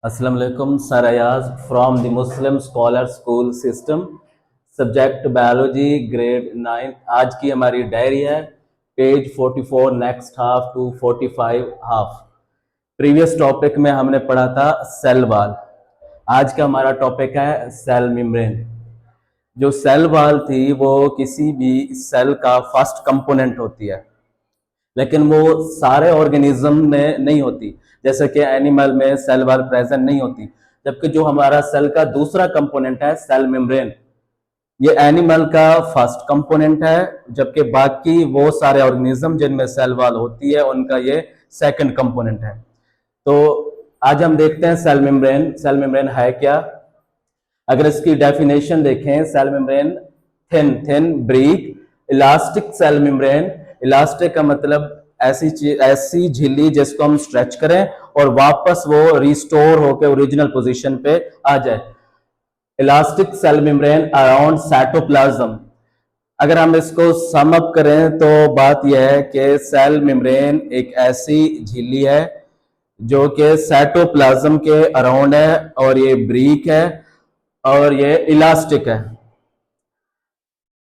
Assalamu alaikum, Sir Ayaz from the Muslim Scholar School System, subject biology grade 9। आज की हमारी डायरी है, page 44 next half to 45 half. Previous topic में हमने पढ़ा था सेल वॉल। आज का हमारा टॉपिक है सेल मेम्ब्रेन। जो सेल वॉल थी वो किसी भी सेल का फर्स्ट कंपोनेंट होती है, लेकिन वो सारे ऑर्गेनिज्म में नहीं होती। जैसे कि एनिमल में सेल वॉल प्रेजेंट नहीं होती, जबकि जो हमारा सेल का दूसरा कंपोनेंट है सेल मेम्ब्रेन, ये एनिमल का फर्स्ट कंपोनेंट है, जबकि बाकी वो सारे ऑर्गेनिज्म जिनमें सेल वॉल होती है उनका ये सेकंड कंपोनेंट है। तो आज हम देखते हैं सेल मेम्ब्रेन। सेल मेम्ब्रेन है क्या? अगर इसकी डेफिनेशन देखें, cell membrane thin brick elastic cell membrane. Elastic का मतलब ऐसी झिल्ली जिसको हम स्ट्रेच करें और वापस वो रिस्टोर होकर ओरिजिनल पोजीशन पे आ जाए। Elastic cell membrane around cytoplasm. अगर हम इसको सम अप करें तो बात यह है कि सेल मेम्ब्रेन एक ऐसी झिल्ली है जो कि साइटोप्लाज्म के अराउंड है, और ये ब्रीक है और ये इलास्टिक है।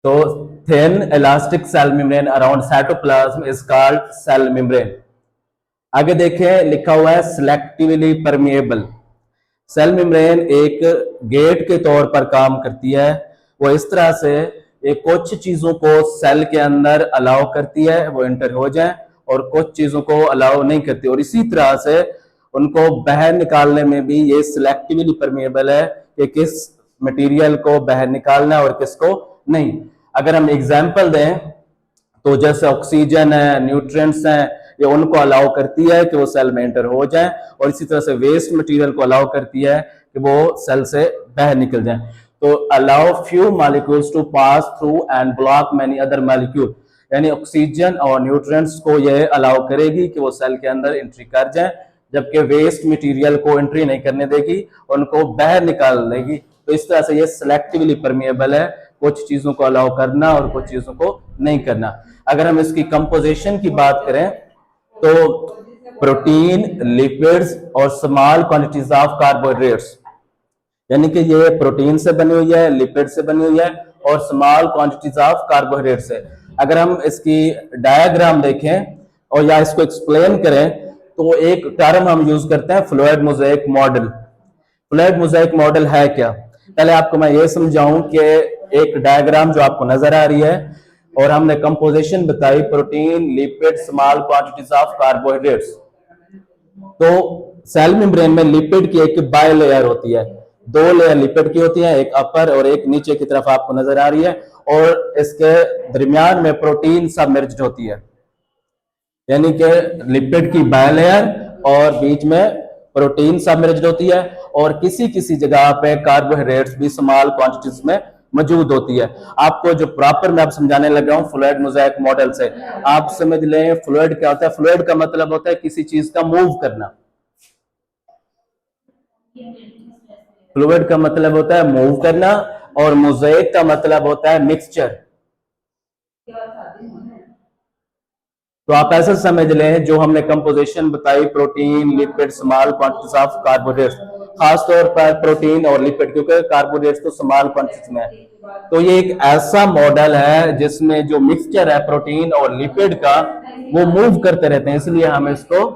तो thin elastic cell membrane around cytoplasm is called cell membrane. आगे देखें, लिखा हुआ है सिलेक्टिवली परमिएबल। सेल मेम्ब्रेन एक गेट के तौर पर काम करती है। वो इस तरह से एक कुछ चीजों को सेल के अंदर अलाउ करती है वो एंटर हो जाए, और कुछ चीजों को अलाउ नहीं करती, और इसी तरह से उनको बाहर निकालने में भी ये सिलेक्टिवली परमिएबल है कि किस मटेरियल को बाहर निकालना है और किसको नहीं। अगर हम एग्जाम्पल दें तो जैसे ऑक्सीजन है, न्यूट्रिएंट्स हैं, ये उनको अलाउ करती है कि वो सेल में एंटर हो जाए, और इसी तरह से वेस्ट मटेरियल को अलाउ करती है कि वो सेल से बाहर निकल जाए। तो allow few molecules to pass through and block many other molecule, यानी ऑक्सीजन और न्यूट्रिएंट्स को ये अलाउ करेगी कि वो सेल के अंदर एंट्री कर जाए, जबकि वेस्ट मटेरियल को एंट्री नहीं करने देगी, उनको बाहर निकाल देगी। तो इस तरह से ये सिलेक्टिवली परमिएबल है, कुछ चीजों को अलाउ करना और कुछ चीजों को नहीं करना। अगर हम इसकी कंपोजिशन की बात करें तो प्रोटीन, लिपिड्स और स्मॉल क्वांटिटीज ऑफ कार्बोहाइड्रेट्स, यानी कि ये प्रोटीन से बनी हुई है, लिपिड से बनी हुई है और स्मॉल क्वांटिटीज ऑफ कार्बोहाइड्रेट से। अगर हम इसकी डायग्राम देखें और या इसको एक्सप्लेन करें तो एक टर्म हम यूज करते हैं fluid mosaic model. Fluid mosaic model है क्या? पहले आपको मैं ये समझाऊं कि एक डायग्राम जो आपको नजर आ रही है, और हमने कंपोजिशन बताई protein, lipid, small quantities of carbohydrates. तो सेल मेम्ब्रेन में लिपिड की एक बाय लेयर होती है, दो लेयर लिपिड की होती है, एक अपर और एक नीचे की तरफ आपको नजर आ रही है, और इसके दरमियान में प्रोटीन सबमर्ज्ड होती है, यानी कि लिपिड की बाय लेयर और बीच में प्रोटीन सबमर्ज्ड होती है, और किसी किसी जगह पे कार्बोहाइड्रेट्स भी स्मॉल क्वांटिटीज में मौजूद होती है। आपको जो प्रॉपर मैं अब समझाने लगा हूं फ्लूइड मोज़ेक मॉडल से, आप समझ लें फ्लूइड क्या होता है। फ्लूइड का मतलब होता है किसी चीज का मूव करना। फ्लूइड का मतलब होता है मूव करना, और मोज़ेक का मतलब होता है मिक्सचर। तो आप ऐसा समझ लें, जो हमने कंपोजिशन बताई protein, lipid, small quantities of carbohydrates, खासतौर पर प्रोटीन और लिपिड, क्योंकि कार्बोहाइड्रेट्स तो स्मॉल क्वांटिटीज में है। तो ये एक ऐसा मॉडल है जिसमें जो मिक्सचर है प्रोटीन और लिपिड का वो मूव करते रहते हैं, इसलिए हम इसको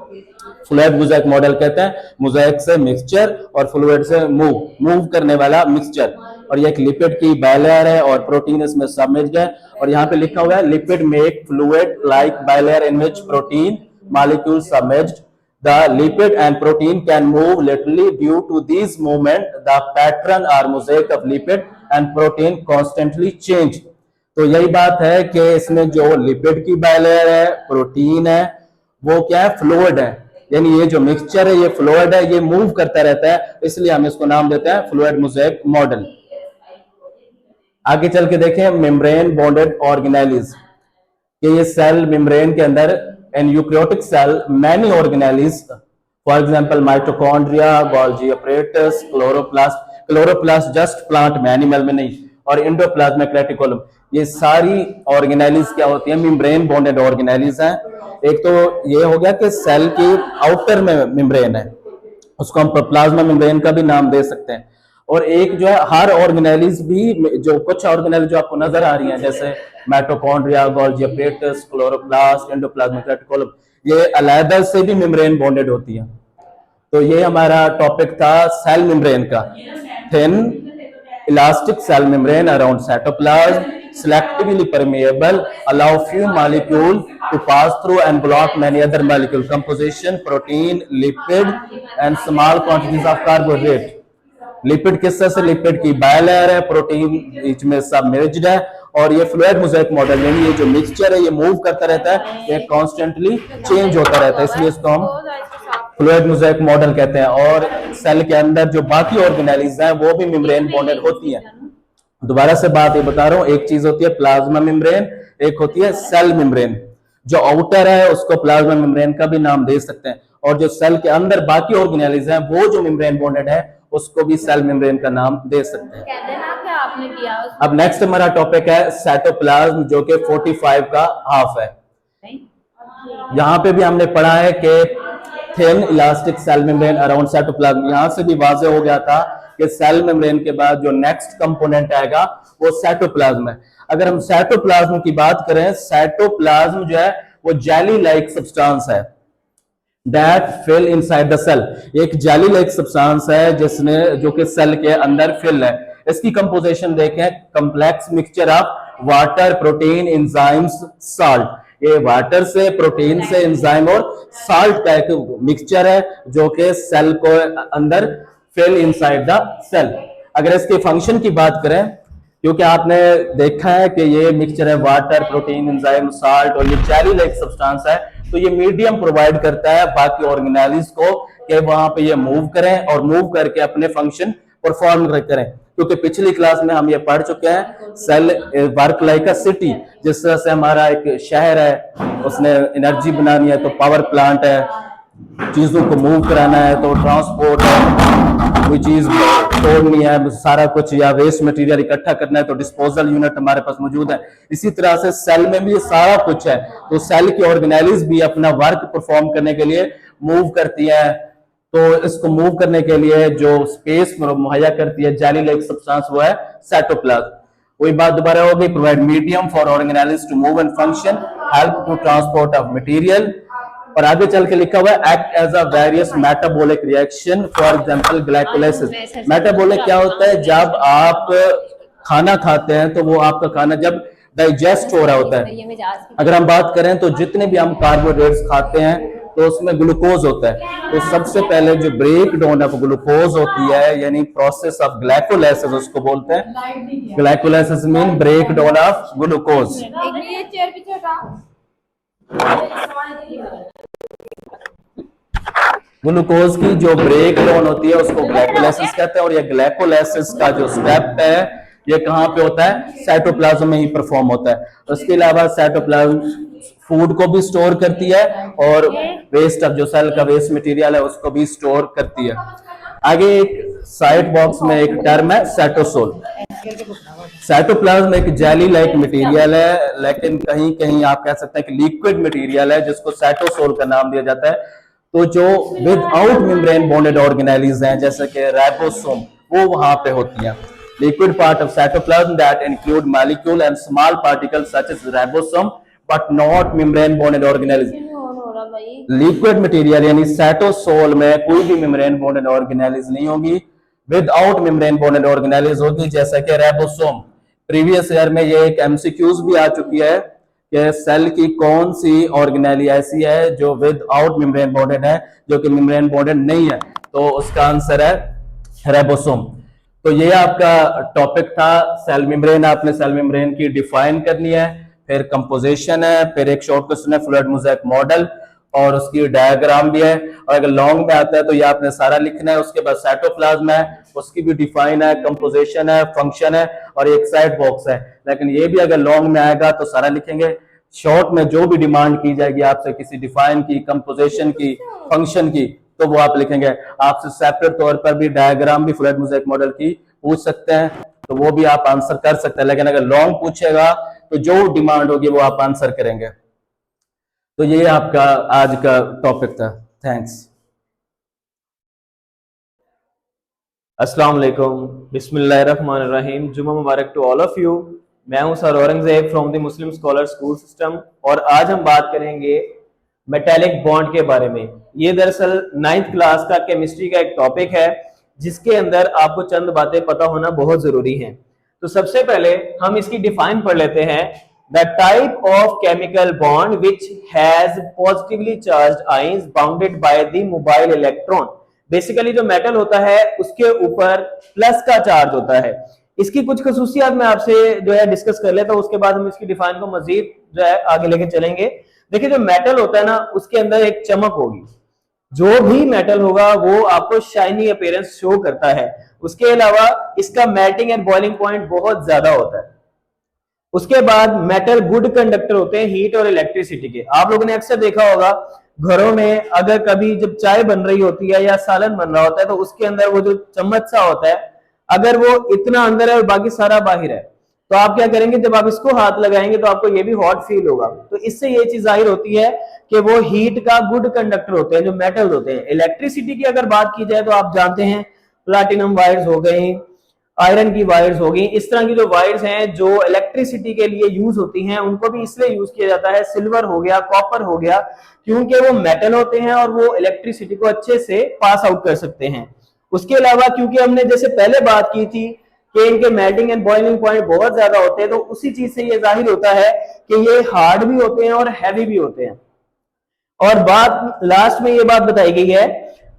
फ्लूइड मोज़ेक मॉडल कहते हैं। मोज़ेक से मिक्सचर और फ्लूइड से मूव करने वाला मिक्सचर। और ये एक लिपिड की बायलेयर है और प्रोटीन इसमें सबमर्ज्ड है, और यहाँ पे लिखा हुआ है lipid make fluid like bilayer in which protein molecule submerged. The lipid and protein can move laterally due to these movement. The pattern or mosaic of lipid and protein constantly change. तो यही बात है कि इसमें जो lipid की bilayer है, protein है, वो क्या है? फ्लूइड है, यानी ये जो मिक्सचर है ये फ्लूइड है, ये मूव करता रहता है, इसलिए हम इसको नाम देते हैं फ्लूइड मोज़ेक मॉडल। आगे चल के देखें मेम्ब्रेन बॉन्डेड ऑर्गेनेलिज, कि ये सेल मेम्ब्रेन के अंदर in eukaryotic cell many organelles, for example mitochondria, Golgi apparatus, chloroplast. Chloroplast just plant में, एनिमल में नहीं, और एंडोप्लाज्मिक रेटिकुलम, ये सारी ऑर्गेनेलिज क्या होती है? मेम्ब्रेन बॉन्डेड ऑर्गेनेलिज हैं। एक तो ये हो गया कि सेल की आउटर में मेम्ब्रेन है, उसको हम प्लाज्मा मेम्ब्रेन का भी नाम दे सकते हैं। और एक जो है हर ऑर्गेनेलिज भी, जो कुछ ऑर्गेनेल जो आपको नजर आ रही हैं जैसे mitochondria, Golgi apparatus, chloroplast, endoplasmic reticulum, ये अलग से भी मेम्ब्रेन बॉन्डेड होती है। तो ये हमारा टॉपिक था सेल मेम्ब्रेन का। Thin elastic cell membrane around cytoplasm, selectively permeable, allow few molecule to pass through and block many other molecule composition, protein, lipid and small quantities of carbohydrate। Lipid किस तरह से, lipid की bilayer है, protein बीच में सबमेर्ज्ड है, और ये fluid mosaic model, यानी ये जो मिक्सचर है ये मूव करता रहता है, ये कॉन्स्टेंटली चेंज होता रहता है, इसलिए इसको हम फ्लूइड मोज़ेक मॉडल कहते हैं। और सेल के अंदर जो बाकी ऑर्गेनेलिज हैं वो भी मेम्ब्रेन बॉन्डेड होती हैं। दोबारा से बात ये बता रहा हूं, एक चीज होती है प्लाज्मा मेम्ब्रेन, एक होती है सेल मेम्ब्रेन। जो आउटर है उसको प्लाज्मा मेम्ब्रेन का भी नाम दे सकते हैं, और जो सेल के अंदर बाकी ऑर्गेनेलिज हैं वो जो मेम्ब्रेन बॉन्डेड है उसको भी सेल मेम्ब्रेन का नाम दे सकते हैं। आपने किया अब नेक्स्ट हमारा टॉपिक है साइटोप्लाज्म, जो कि 45 का हाफ है। यहाँ पे भी हमने पढ़ा है कि thin elastic cell membrane around cytoplasm. यहां से भी वाज़ेह हो गया था कि सेल मेम्ब्रेन के बाद जो नेक्स्ट कंपोनेंट आएगा वो साइटोप्लाज्म है। अगर हम साइटोप्लाज्म की बात करें, साइटोप्लाज्म जो है वो जेली लाइक सब्सटेंस है that fill inside the cell. एक जेली लाइक सब्सटेंस है जिसने, जो कि सेल के अंदर फिल है। इसकी कंपोजिशन देखें, complex mixture of water, protein, enzymes, salt. ये वाटर से, प्रोटीन से, एंजाइम और साल्ट का एक मिक्सचर है जो कि सेल को अंदर फिल इनसाइड द सेल। अगर इसके फंक्शन की बात करें, क्योंकि आपने देखा है कि ये मिक्सचर है वाटर, प्रोटीन, एंजाइम, साल्ट, और ये जेली लाइक सब्सटेंस है, तो ये मीडियम प्रोवाइड करता है बाकी ऑर्गेनेलिज को कि वहां पे ये मूव करें और मूव करके अपने फंक्शन परफॉर्म करें। क्योंकि पिछली क्लास में हम ये पढ़ चुके हैं, cell work like a city. जिस तरह से हमारा एक शहर है, उसने एनर्जी बनानी है तो पावर प्लांट है, चीजों को मूव कराना है तो ट्रांसपोर्ट है, कोई चीज तोड़नी है सारा कुछ, या वेस्ट मटेरियल इकट्ठा करना है तो डिस्पोजल यूनिट हमारे पास मौजूद है। इसी तरह से सेल में भी सारा कुछ है। तो सेल की ऑर्गेनेलिज भी अपना वर्क परफॉर्म करने के लिए मूव करती है। तो इसको मूव करने के लिए जो स्पेस मुहैया करती है जेली लाइक सब्सटेंस, वो है साइटोप्लाज्म। वही बात दोबारा हो गई, provide medium for organelles to move and function, help to transport of material. और आगे चल के लिखा हुआ है act as a various metabolic reaction, for example glycolysis. Metabolic क्या होता है, जब आप खाना खाते हैं तो वो आपका खाना जब डाइजेस्ट हो रहा होता है। अगर हम बात करें तो जितने भी हम कार्बोहाइड्रेट्स खाते हैं तो उसमें ग्लूकोज होता है। तो सबसे पहले जो ब्रेक डाउन ऑफ ग्लूकोज होती है, यानी प्रोसेस ऑफ ग्लाइकोलाइसिस उसको बोलते हैं। Glycolysis mean break down of glucose. Glucose की जो ब्रेक डाउन होती है उसको ग्लाइकोलाइसिस कहते हैं। और ये ग्लाइकोलाइसिस का जो स्टेप है ये कहाँ पे होता है, साइटोप्लाज्म में ही परफॉर्म होता है। उसके अलावा साइटोप्लाज्म फूड को भी स्टोर करती है और वेस्ट ऑफ जो सेल का वेस्ट मटेरियल है उसको भी स्टोर करती है। आगे एक साइड बॉक्स में एक टर्म है साइटोसोल। साइटोप्लाज्म एक जेली लाइक मटेरियल है, लेकिन कहीं कहीं आप कह सकते हैं कि लिक्विड मटेरियल है जिसको साइटोसोल का नाम दिया जाता है। तो जो विदाउट मेम्ब्रेन बॉन्डेड ऑर्गेनेलिज हैं जैसे कि राइबोसोम, वो वहां पे होती हैं। Liquid part of cytoplasm that include molecule and small particles such as ribosome but not membrane bonded organelles. Liquid material यानी साइटोसोल में कोई भी मेम्ब्रेन बॉन्डेड ऑर्गेनेलिज नहीं होगी, विदाउट मेम्ब्रेन बॉन्डेड ऑर्गेनेलिज होगी जैसे कि राइबोसोम। प्रीवियस ईयर में ये एक एमसीक्यूज भी आ चुकी है कि सेल की कौन सी ऑर्गेनेली ऐसी है जो विदाउट मेम्ब्रेन बॉन्डेड है, जो कि मेम्ब्रेन बॉन्डेड नहीं है। तो उसका आंसर है राइबोसोम। तो ये आपका टॉपिक था सेल मेम्ब्रेन। आपने सेल मेम्ब्रेन की डिफाइन करनी है, फिर कंपोजिशन है, फिर एक शॉर्ट क्वेश्चन है फ्लूइड मोज़ेक मॉडल, और उसकी डायग्राम भी है। और अगर लॉन्ग में आता है तो ये आपने सारा लिखना है। उसके बाद साइटोप्लाज्म है, उसकी भी डिफाइन है, कंपोजिशन है, फंक्शन है, और एक साइड बॉक्स है। लेकिन ये भी अगर लॉन्ग में आएगा तो सारा लिखेंगे। शॉर्ट में जो भी डिमांड की जाएगी आपसे किसी डिफाइन की, कंपोजिशन की, फंक्शन की, तो वो आप लिखेंगे। आपसे सेपरेट तौर पर भी डायग्राम भी फ्लूइड मोज़ेक मॉडल की पूछ सकते हैं, तो वो भी आप आंसर कर सकते हैं। लेकिन अगर लॉन्ग पूछेगा तो जो डिमांड होगी वो आप आंसर करेंगे। तो ये आपका आज का टॉपिक था। थैंक्स। अस्सलाम वालेकुम, बिस्मिल्लाहिर्रहमानिर्रहीम। जुमा मुबारक टू ऑल ऑफ यू। मैं हूं sir Aurangzeb from the Muslim scholar school system और आज हम बात करेंगे मेटालिक बॉन्ड के बारे में। ये दरअसल 9th क्लास का केमिस्ट्री का एक टॉपिक है जिसके अंदर आपको चंद बातें पता होना बहुत जरूरी है। तो सबसे पहले हम इसकी डिफाइन पढ़ लेते हैं। The type of chemical bond which has positively charged ions bounded by the mobile electron. Basically जो मेटल होता है उसके ऊपर प्लस का चार्ज होता है। इसकी कुछ खसूसियात मैं आपसे जो है डिस्कस कर लेता हूं, उसके बाद हम इसकी डिफाइन को मजीद जो है आगे लेके चलेंगे। देखिए जो मेटल होता है ना उसके अंदर एक चमक होगी। जो भी मेटल होगा वो आपको शाइनी अपीयरेंस शो करता है। उसके अलावा इसका मेल्टिंग एंड बॉइलिंग पॉइंट बहुत ज्यादा होता है। उसके बाद मेटल गुड कंडक्टर होते हैं हीट और इलेक्ट्रिसिटी के। आप लोगों ने अक्सर देखा होगा घरों में अगर कभी जब चाय बन रही होती है या सालन बन रहा होता है तो उसके अंदर वो जो चम्मच सा होता है अगर वो इतना अंदर है और बाकी सारा बाहर है तो आप क्या करेंगे, जब आप इसको हाथ लगाएंगे तो आपको ये भी हॉट फील होगा। तो इससे ये चीज जाहिर होती है कि वो हीट का गुड कंडक्टर होते हैं जो मेटल होते हैं। इलेक्ट्रिसिटी की अगर बात की जाए तो आप जानते हैं प्लाटिनम वायर्स हो गई, आयरन की वायर्स होगी। इस तरह की जो वायर्स हैं जो इलेक्ट्रिसिटी के लिए यूज होती हैं उनको भी इसलिए यूज किया जाता है। सिल्वर हो गया, कॉपर हो गया, क्योंकि वो मेटल होते हैं और वो इलेक्ट्रिसिटी को अच्छे से पास आउट कर सकते हैं। उसके अलावा क्योंकि हमने जैसे पहले बात की थी कि इनके मेल्टिंग एंड बॉइलिंग पॉइंट बहुत ज्यादा होते हैं, तो उसी चीज से ये जाहिर होता है कि ये हार्ड भी होते हैं और हैवी भी होते हैं। और बात लास्ट में ये बात बताई गई है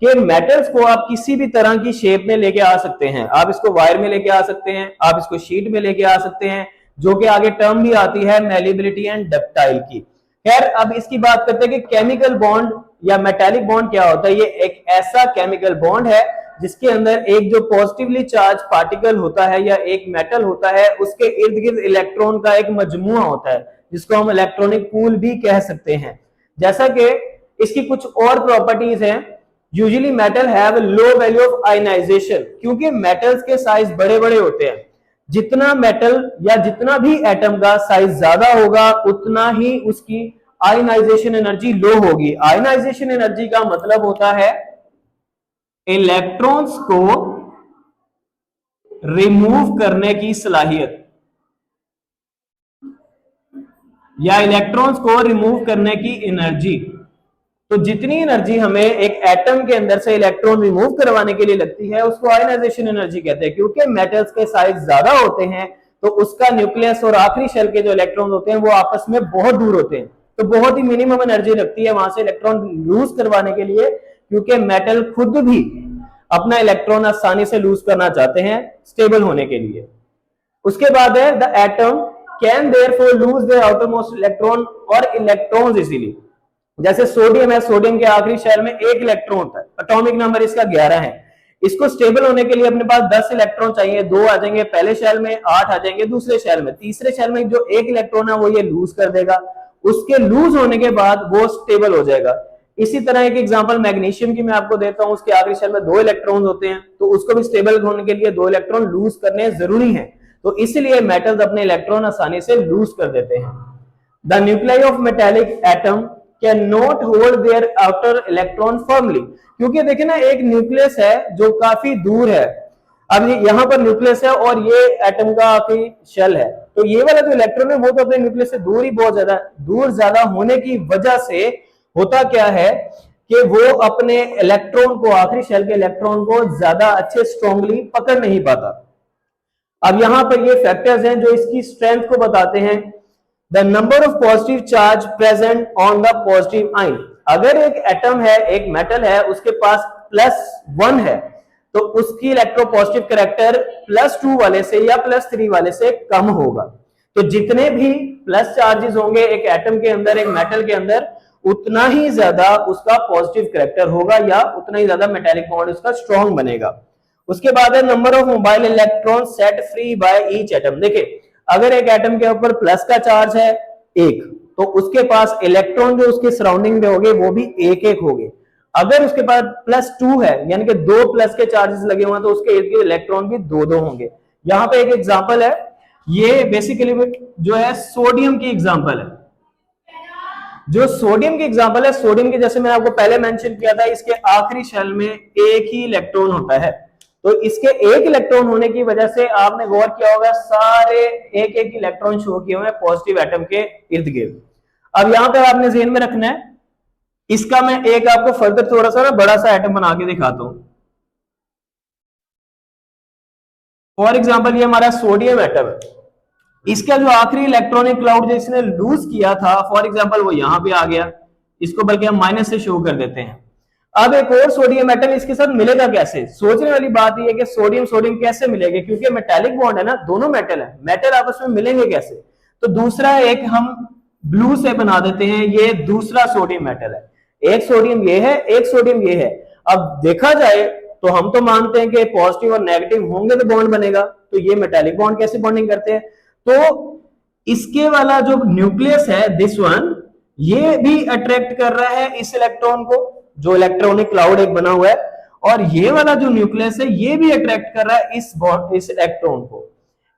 कि मेटल्स को आप किसी भी तरह की शेप में लेके आ सकते हैं। आप इसको वायर में लेके आ सकते हैं, आप इसको शीट में लेके आ सकते हैं, जो कि आगे टर्म भी आती है मैलिबिलिटी एंड डक्टाइल की। खैर अब इसकी बात करते हैं कि केमिकल बॉन्ड या मेटालिक बॉन्ड क्या होता है। ये एक ऐसा केमिकल बॉन्ड है जिसके अंदर एक जो पॉजिटिवली चार्ज पार्टिकल होता है या एक मेटल होता है उसके इर्द गिर्द इलेक्ट्रॉन का एक मजमुआ होता है जिसको हम इलेक्ट्रॉनिक पूल भी कह सकते हैं। जैसा कि इसकी कुछ और प्रॉपर्टीज हैं। Usually metal have low value of ionization, क्योंकि मेटल्स के साइज बड़े बड़े होते हैं। जितना मेटल या जितना भी एटम का साइज ज्यादा होगा उतना ही उसकी आयनाइजेशन एनर्जी लो होगी। आयनाइजेशन एनर्जी का मतलब होता है इलेक्ट्रॉन्स को रिमूव करने की सलाहियत या इलेक्ट्रॉन्स को रिमूव करने की एनर्जी। तो जितनी एनर्जी हमें एक एटम के अंदर से इलेक्ट्रॉन रिमूव करवाने के लिए लगती है उसको आयनाइजेशन एनर्जी कहते हैं। क्योंकि मेटल्स के साइज ज्यादा होते हैं तो उसका न्यूक्लियस और आखिरी शेल के जो इलेक्ट्रॉन होते हैं वो आपस में बहुत दूर होते हैं, तो बहुत ही मिनिमम एनर्जी लगती है वहां से इलेक्ट्रॉन लूज करवाने के लिए, क्योंकि मेटल खुद भी अपना इलेक्ट्रॉन आसानी से लूज करना चाहते हैं स्टेबल होने के लिए। उसके बाद है the atom can therefore lose their outermost electron और इलेक्ट्रॉन्स इजीली। जैसे सोडियम है, सोडियम के आखिरी शेल में एक इलेक्ट्रॉन होता है, एटॉमिक नंबर इसका 11 है। इसको स्टेबल होने के लिए अपने पास 10 इलेक्ट्रॉन चाहिए, 2 आ जाएंगे पहले शेल में, 8 आ जाएंगे दूसरे शेल में। तीसरे शेल में जो एक इलेक्ट्रॉन है वो ये लूज कर देगा, उसके लूज होने के बाद वो स्टेबल हो जाएगा। इसी तरह एक एग्जांपल मैग्नीशियम की मैं आपको देता हूं, उसके आखिरी शेल में 2 इलेक्ट्रॉन होते हैं, तो उसको भी स्टेबल होने के लिए 2 इलेक्ट्रॉन लूज करने जरूरी है। तो इसलिए मेटल्स अपने इलेक्ट्रॉन आसानी से लूज कर देते हैं। The nuclei of metallic atom can not hold their outer electron firmly. क्योंकि देखिए ना एक न्यूक्लियस है जो काफी दूर है, अब यहाँ पर न्यूक्लियस है और ये एटम का आखिरी शेल है, तो ये वाला जो इलेक्ट्रॉन है वो तो अपने न्यूक्लियस से दूर ही बहुत ज्यादा होने की वजह से होता क्या है कि वो अपने इलेक्ट्रॉन को, आखिरी शेल के इलेक्ट्रॉन को ज्यादा अच्छे स्ट्रांगली पकड़ नहीं पाता। अब यहां पर ये फैक्टर्स हैं जो इसकी स्ट्रेंथ को बताते हैं। The number of positive charge present on the positive ion. अगर एक एटम है, एक मेटल है, उसके पास +1 है तो उसकी इलेक्ट्रोपॉजिटिव कैरेक्टर +2 वाले से या +3 वाले से कम होगा। तो जितने भी प्लस चार्जेस होंगे एक एटम के अंदर, एक मेटल के अंदर, उतना ही ज्यादा उसका पॉजिटिव कैरेक्टर होगा या उतना ही ज्यादा मेटालिक बॉन्ड उसका स्ट्रॉन्ग बनेगा। उसके बाद है number of mobile electron set free by each atom. देखिए अगर एक एटम के ऊपर प्लस का चार्ज है एक, तो उसके पास इलेक्ट्रॉन जो उसके सराउंडिंग में होंगे वो भी एक एक होंगे। अगर उसके पास +2 है यानी कि 2 प्लस के चार्जेस लगे हुए हैं तो उसके इर्द गिर्द इलेक्ट्रॉन भी 2 होंगे। यहां पे एक एग्जांपल है, ये बेसिकली जो है सोडियम की एग्जांपल है। जो सोडियम की एग्जांपल है, सोडियम के जैसे मैंने आपको पहले मेंशन किया था, इसके आखिरी शेल में एक ही इलेक्ट्रॉन होता है। तो इसके एक इलेक्ट्रॉन होने की वजह से आपने गौर किया होगा सारे एक एक इलेक्ट्रॉन शो किए हुए हैं पॉजिटिव एटम के इर्द गिर्द। अब यहां पर आपने ध्यान में रखना है, इसका मैं एक आपको फर्दर थोड़ा सा ना बड़ा सा एटम बना के दिखाता हूं। फॉर एग्जाम्पल ये हमारा सोडियम एटम है, इसका जो आखिरी इलेक्ट्रॉनिक क्लाउड जो इसने लूज किया था, फॉर एग्जाम्पल वो यहां पे आ गया, इसको बल्कि हम माइनस से शो कर देते हैं। अब एक और सोडियम एटम इसके साथ मिलेगा कैसे? सोचने वाली बात यह है कि सोडियम सोडियम कैसे मिलेंगे, क्योंकि मेटेलिक बॉन्ड है ना, दोनों मेटल है, मेटल आपस में मिलेंगे कैसे? तो दूसरा एक हम ब्लू से बना देते हैं, ये दूसरा सोडियम मेटल है, एक सोडियम ये है, एक सोडियम ये है। अब देखा जाए तो हम तो मानते हैं कि पॉजिटिव और नेगेटिव होंगे तो बॉन्ड बनेगा, तो ये मेटेलिक बॉन्ड कैसे बॉन्डिंग करते हैं? तो इसके वाला जो न्यूक्लियस है दिस वन, ये भी अट्रैक्ट कर रहा है इस इलेक्ट्रॉन को, जो इलेक्ट्रॉनिक क्लाउड एक बना हुआ है, और ये वाला जो न्यूक्लियस है ये भी अट्रैक्ट कर रहा है इस इलेक्ट्रॉन को।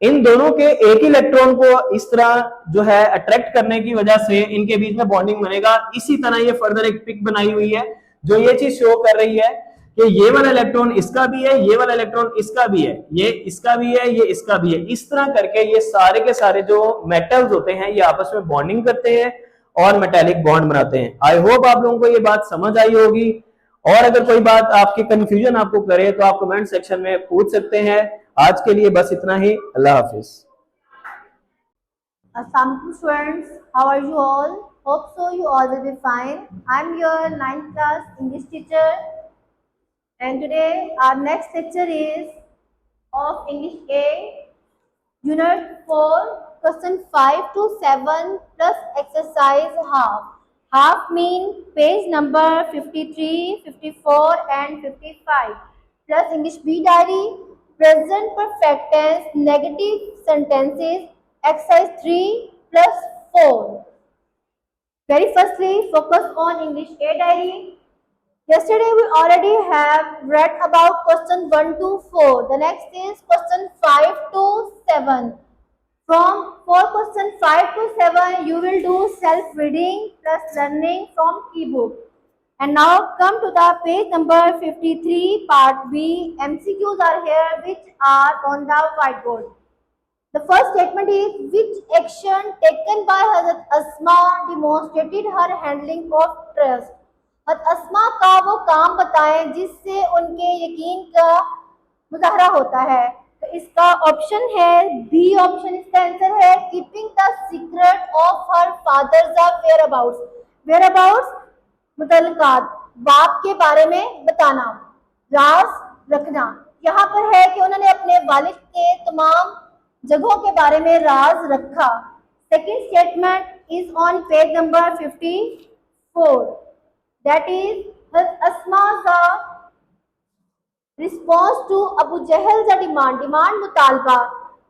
इन दोनों के एक ही इलेक्ट्रॉन को इस तरह जो है अट्रैक्ट करने की वजह से इनके बीच में बॉन्डिंग बनेगा। इसी तरह ये फर्दर एक पिक बनाई हुई है जो ये चीज शो कर रही है कि ये वाला इलेक्ट्रॉन इसका भी है, ये वाला इलेक्ट्रॉन इसका भी है, ये इसका भी है, ये इसका भी है। इस तरह करके ये सारे के सारे जो मेटल्स होते हैं ये आपस में बॉन्डिंग करते हैं और मेटेलिक बॉन्ड बनाते हैं। आई होप आप लोगों को ये बात समझ आई होगी, और अगर कोई बात आपकी कंफ्यूजन आपको करे तो आप कमेंट सेक्शन में पूछ सकते हैं। आज के लिए बस इतना ही, अल्लाह हाफिज। Assalamualaikum students, how are you all? Hope so you all will be fine. I'm your 9th class English teacher, and today our next lecture is of English A, Unit 4, question 5 to 7 plus exercise half. Half mean page number 53, 54 and 55 plus English B diary, present perfect tense, negative sentences, exercise 3 plus 4. Very firstly, focus on English A diary. Yesterday we already have read about question 1 to 4. The next is question 5 to 7. For question 5 to 7, you will do self-reading plus learning from keybook. And now come to the page number 53, part B. MCQs are here which are on the whiteboard. The first statement is, which action taken by Hazrat Asma demonstrated her handling of trust? हज़रत अस्मा का वो काम बताएं जिससे उनके यकीन का मुजाहरा होता है। तो इसका ऑप्शन है बी ऑप्शन, इसका आंसर है keeping the secret of her father's whereabouts. Whereabouts मुतल्लिकात, बाप के बारे में बताना, राज रखना। यहाँ पर है कि उन्होंने अपने वालिद के तमाम जगहों के बारे में राज रखा। Second statement is on page number 54, that is Asma's response to Abu Jahl the demand. Demand मुतालबा,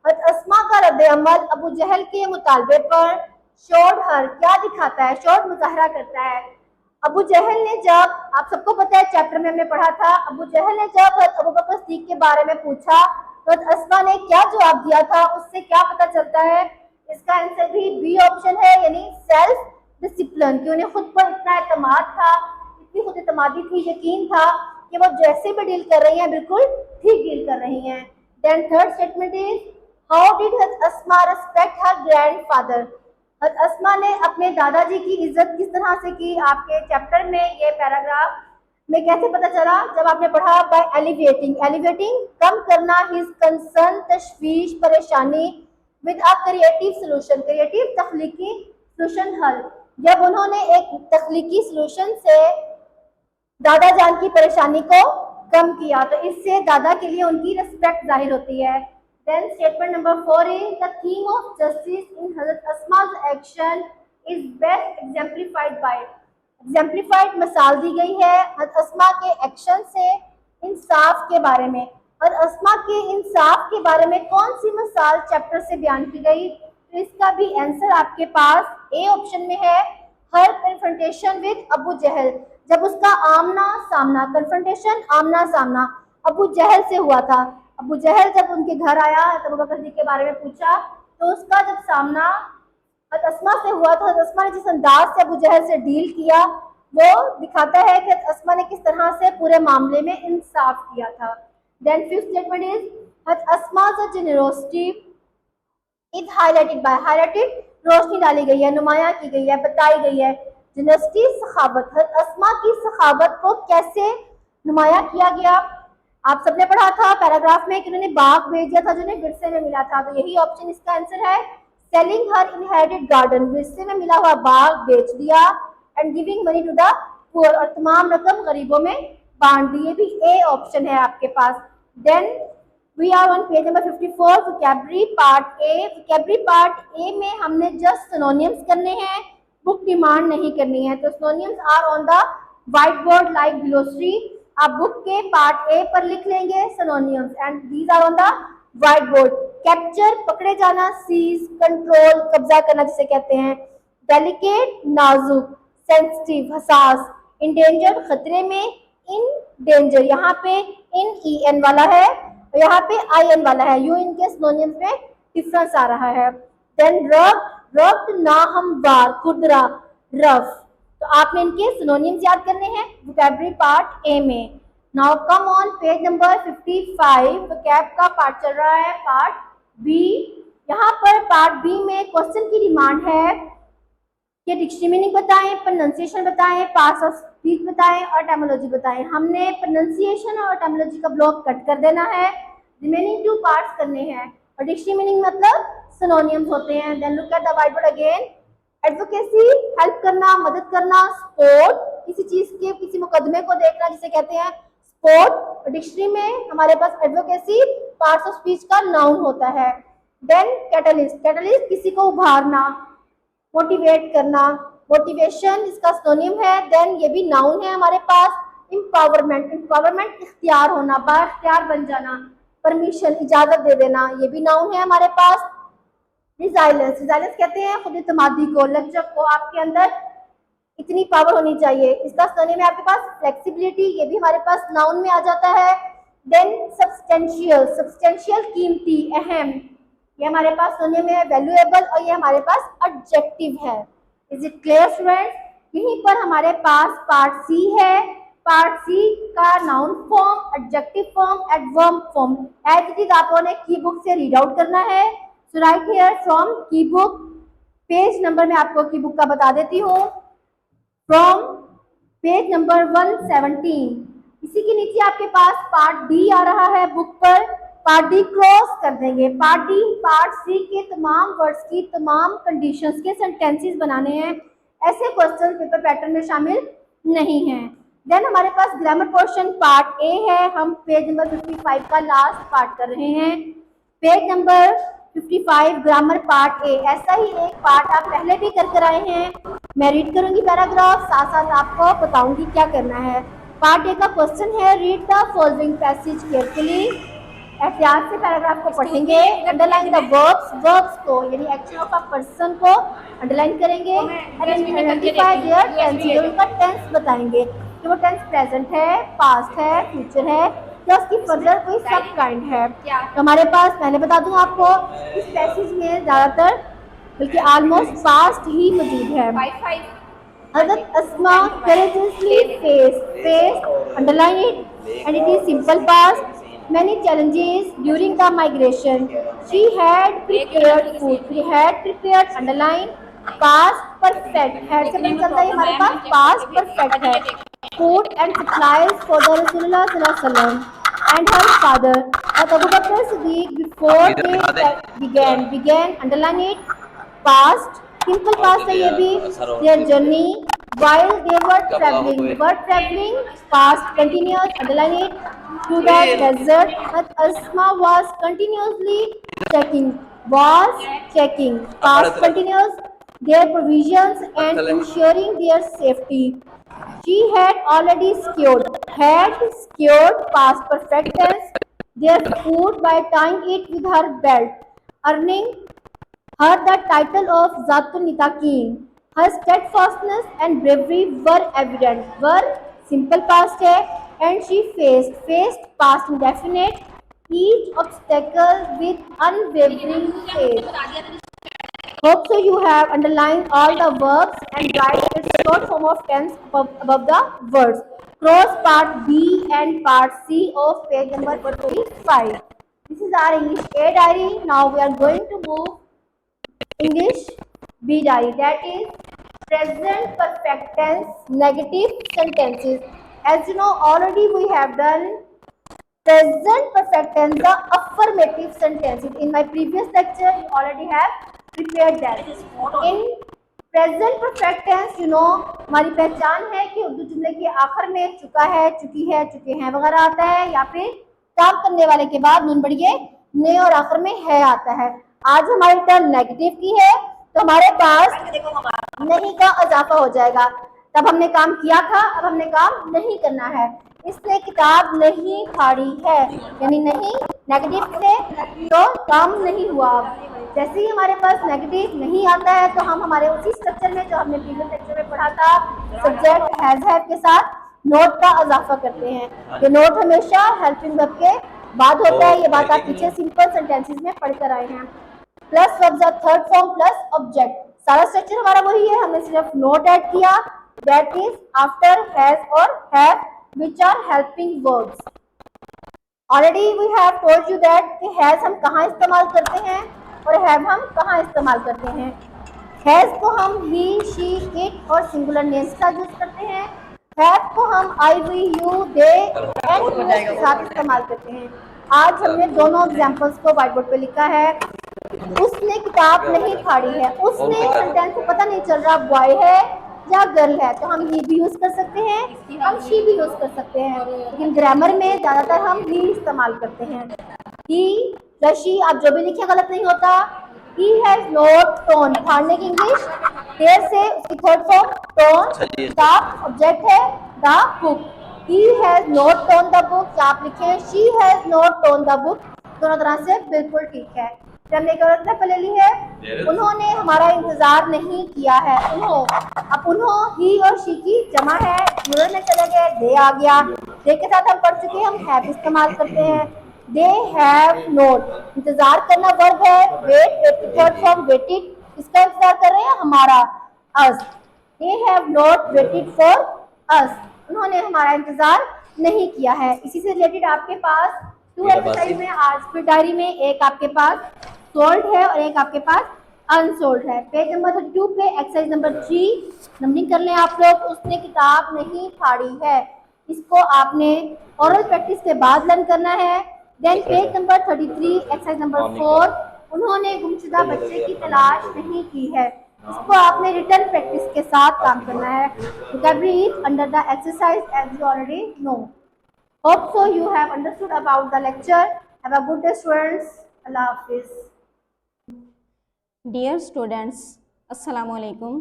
अस्मा का रद्द अमल अबू जहल के मुतालबे पर शोड हर क्या दिखाता है, शोड मुजाहरा करता है। अबू जहल ने जब, आप सबको पता है चैप्टर में हमने पढ़ा था, अबू जहल ने जब अबू बकर सिद्दीक के बारे में पूछा तो अस्मा ने क्या जवाब दिया था, उससे क्या पता चलता है? इसका आंसर भी बी ऑप्शन है, यानी सेल्फ डिसिप्लिन, कि उन्हें खुद पर इतना एतमाद था, इतनी खुद एतमादी थी, यकीन था कि वो जैसे भी डील कर रही हैं बिल्कुल ठीक डील कर रही हैं। Then third statement is, how did Hazrat Asma respect her grandfather? हज़रत अस्मा ने अपने दादाजी की इज्जत किस तरह से की? आपके चैप्टर में ये पैराग्राफ में कैसे पता चला? जब आपने पढ़ा बाय एलिवेटिंग, एलिवेटिंग कम करना, हिज कंसर्न तशवीश परेशानी, with a creative solution, creative तख्लीकी सोल्यूशन हल। जब उन्होंने एक तख्लीकी सोल्यूशन से दादा जान की परेशानी को कम किया तो इससे दादा के लिए उनकी रिस्पेक्ट जाहिर होती है। Then statement number 4 is, the theme of justice in Hazrat Asma's action is best exemplified by. Exemplified मिसाल दी गई है हज़रत अस्मा के एक्शन से इंसाफ के बारे में। और अस्मा के इंसाफ के बारे में कौन सी मिसाल चैप्टर से बयान की गई? तो इसका भी आंसर आपके पास ए ऑप्शन में है, हर कन्फ्रंटेशन विद अबू जहल, जब उसका आमना सामना, कन्फ्रंटेशन आमना सामना अबू जहल से हुआ था। अबू जहल जब उनके घर आया तो अबू बकर सिद्दीक के बारे में पूछा तो उसका जब सामना अस्मा से हुआ तो अस्मा ने जिस अंदाज से अबू जहल से डील किया वो दिखाता है कि अस्मा ने किस तरह से पूरे मामले में इंसाफ किया था। Then fifth statement is Hazrat Asma's generosity is highlighted by, highlighted रोशनी डाली गई है, नुमाया की गई है, बताई गई है। जनरसिटी सखावत, अस्मा की सखावत को कैसे नुमाया किया गया? आप सबने पढ़ा था पैराग्राफ में कि उन्होंने बाग बेच दिया था जो उन्हें विरसे में मिला था, तो यही ऑप्शन इसका आंसर है। सेलिंग हर इनहेरिटेड गार्डन, विरसे में मिला हुआ बाग बेच दिया। And giving money to the poor, और तमाम रकम गरीबों में बांट दी, ये भी ए ऑप्शन है आपके पास। Then We are on page number 54, vocabulary part A. vocabulary part A में हमने just synonyms करने हैं, book demand नहीं करनी है, तो synonyms are on the white board like glossary. आप book के part A पर लिख लेंगे synonyms and these are on the white board. capture पकड़े जाना, seize control कब्जा करना जिसे कहते हैं, delicate नाजुक, sensitive हसास, endangered खतरे में, in danger यहाँ पे in en वाला है, यहाँ पे आई एन वाला है, यू इनके सिनोनिम्स में डिफरेंस आ रहा है। देन रफ नाहमवार, खुदरा, रफ, तो आपने इनके सिनोनिम्स याद करने हैं वोकैबुलरी पार्ट ए में। Now come on page number 55, vocab का पार्ट चल रहा है पार्ट बी। यहाँ पर पार्ट बी में क्वेश्चन की डिमांड है कि डिक्शनरी मीनिंग बताएं, प्रोनाउंसिएशन बताएं, पार्ट्स ऑफ स्पीच बताएं और टर्मिनोलॉजी बताएं। हमने प्रोनाउंसिएशन और टर्मिनोलॉजी का ब्लॉक कट कर देना है, रिमेनिंग 2 पार्ट्स करने हैं। और डिक्शनरी मीनिंग मतलब सिनोनिम्स होते हैं। Then look at the white board again. Advocacy help करना, मदद करना, सपोर्ट किसी चीज के, किसी मुकदमे को देखना जिसे कहते हैं सपोर्ट। डिक्शनरी में हमारे पास एडवोकेसी पार्ट्स ऑफ स्पीच का नाउन होता है। देन कैटलिस्ट, कैटलिस्ट किसी को उभारना, मोटिवेट करना, मोटिवेशन इसका सिनोनिम है। देन ये भी नाउन है हमारे पास। एम्पावरमेंट, एम्पावरमेंट इख्तियार होना, बाइख्तियार बन जाना, परमिशन इजाजत दे देना, ये भी नाउन है हमारे पास। रिजाइलेंस, रिजाइलेंस कहते हैं खुद इत्मीदी को, लचक को, आपके अंदर इतनी पावर होनी चाहिए, इसका सिनोनिम है आपके पास फ्लेक्सिबिलिटी, ये भी हमारे पास नाउन में आ जाता है। देन सब्सटेंशियल, सब्सटेंशियल कीमती, अहम, ये हमारे पास सिनोनिम है वैल्यूएबल, और ये हमारे पास एडजेक्टिव है। Is it clear students? यहीं पर हमारे पास पार्ट सी है। पार्ट सी का noun form, adjective form, adverb form as it is आप लोगों ने की बुक से रीड आउट करना है। सो राइट हियर फ्रॉम की बुक, पेज नंबर मैं आपको की बुक का बता देती हूँ, फ्रॉम पेज नंबर 117। इसी के नीचे आपके पास पार्ट डी आ रहा है बुक पर, पार्ट डी क्रॉस कर देंगे। पार्ट डी पार्ट सी के तमाम वर्ड्स की तमाम कंडीशंस के सेंटेंसेस बनाने हैं, ऐसे क्वेश्चन पेपर पैटर्न में शामिल नहीं हैं। देन हमारे पास ग्रामर पोर्शन पार्ट ए है, हम पेज नंबर 55 का लास्ट पार्ट कर रहे हैं। Page number 55 grammar part A, ऐसा ही एक पार्ट आप पहले भी कर आए हैं। मैं रीड करूंगी पैराग्राफ, साथ साथ आपको बताऊंगी क्या करना है। पार्ट ए का क्वेश्चन है, read the following passage carefully, एहतियात से पैराग्राफ को पढ़ेंगे। अंडरलाइन द वर्ब्स, वर्ब्स को यानी एक्शन ऑफ अ पर्सन को अंडरलाइन करेंगे। आइडेंटिफाई देयर टेंस, उनका टेंस बताएंगे कि वो टेंस प्रेजेंट है, पास्ट है, फ्यूचर है या उसकी फर्दर कोई सब काइंड है। तो हमारे पास मैंने बता दूं आपको इस पैसेज में ज़्यादातर बल्कि ऑलमोस्ट पास्ट ही मौजूद है। हज़रत अस्मा courageously faced, underline it, and it is simple past, many challenges during the migration. She had prepared food. She had prepared, underline, past perfect. had से बन जाता है हमारे पास past perfect है। Food and supplies for the Rasulullah sallallahu alaihi wasallam and her father. But Abu Bakr Siddiq before they began, underline it, past, simple past है ये भी, their journey while they were traveling, past continuous, underline it, to the desert, but Asma was continuously checking, past continuous, their provisions and ensuring their safety. She had already secured, past perfect tense, their food by tying it with her belt, earning her the title of Zatun Nitaqeen. Her steadfastness and bravery were evident. Were simple past है, and she faced past indefinite, each obstacle with unwavering faith. Hope so you have underlined all the verbs and write its short form of tense above the words. Cross part B and part C of page number 55. This is our English A diary. Now we are going to move English B diary, that is present perfect tense negative sentences. As you know, already we have done present perfect tense, the affirmative sentences. In my previous lecture, you already have prepared that. In present perfect tense, you know, हमारी पहचान है कि उर्दू जुमले के आखिर में चुका है, चुकी है, चुके हैं वगैरह आता है, या फिर काम करने वाले के बाद नून बढ़िए ने और आखिर में है आता है। आज हमारी टर्न नेगेटिव की है, तो हमारे पास नहीं का इजाफा हो जाएगा। तब हमने काम किया था, अब हमने काम नहीं करना है। इसने किताब नहीं फाड़ी है, यानी नहीं नेगेटिव से तो काम नहीं हुआ। जैसे ही हमारे पास नेगेटिव नहीं आता है तो हम हमारे उसी स्ट्रक्चर में जो हमने प्रीवियस लेक्चर में पढ़ा था, सब्जेक्ट हैज हैव के साथ नोट का इजाफा करते हैं। ये नोट हमेशा हेल्पिंग वर्ब के बाद होता है। ये बात आप पीछे सिंपल सेंटेंसेस में पढ़कर आए हैं। Plus verb the third form plus object, सारा स्ट्रक्चर हमारा वही है, हमने सिर्फ नोट ऐड किया, दैट इज आफ्टर हैज और have which are helping verbs. Already we have told you that कि has हम कहाँ इस्तेमाल करते हैं और have हम कहाँ इस्तेमाल करते हैं। has को हम he, she, it और singular names का यूज करते हैं। have को हम I, we, you, they and us के साथ इस्तेमाल करते हैं। आज हमने दोनों एग्जाम्पल्स को व्हाइट बोर्ड पे लिखा है। उसने किताब नहीं फाड़ी है, उसने सेंटेंस को पता नहीं चल रहा बॉय है या गर्ल है, तो हम ही भी यूज कर सकते हैं, हम शी भी यूज कर सकते हैं, लेकिन ग्रामर में ज्यादातर हम ही इस्तेमाल करते हैं। ही या शी आप जो भी लिखे गलत नहीं होता। ही हैज नोट टोन, फाड़ने की इंग्लिश देर से उसकी थर्ड फॉर्म टोन, किताब ऑब्जेक्ट है, the book. He has note tone the book, आप लिखे she has note tone the book, दोनों तरह से बिल्कुल ठीक है। हमने एक और तरफ ले ली है, उन्होंने हमारा इंतजार नहीं किया है। अब उन्हों ही और शी की जमा है, प्लूरल में चले गए, दे आ गया। दे के साथ हम पढ़ चुके हैं, हम हैव इस्तेमाल करते हैं। दे हैव नोट, इंतजार करना वर्ब है, वेट थर्ड फॉर्म वेटेड, इसका इंतजार कर रहे हैं हमारा, us. They have not waited for us, उन्होंने हमारा इंतजार नहीं किया है। इसी से रिलेटेड आपके पास 2 एक्सरसाइज में आज फिर डायरी में, एक आपके पास सोल्ड है और एक आपके पास अनसोल्ड है। पेज नंबर 32 पे एक्सरसाइज नंबर 3 नंबरिंग कर लें आप लोग। उसने किताब नहीं फाड़ी है, इसको आपने ओरल प्रैक्टिस के बाद लर्न करना है। Then page number 33 exercise number 4, उन्होंने गुमशुदा बच्चे की तलाश नहीं की है, इसको आपने रिटन प्रैक्टिस के साथ काम करना है। Vocabulary under the exercise as you already know. Hope so you have understood about the lecture. Have a good day students. Allah Hafiz. Dear students, Assalamu alaikum.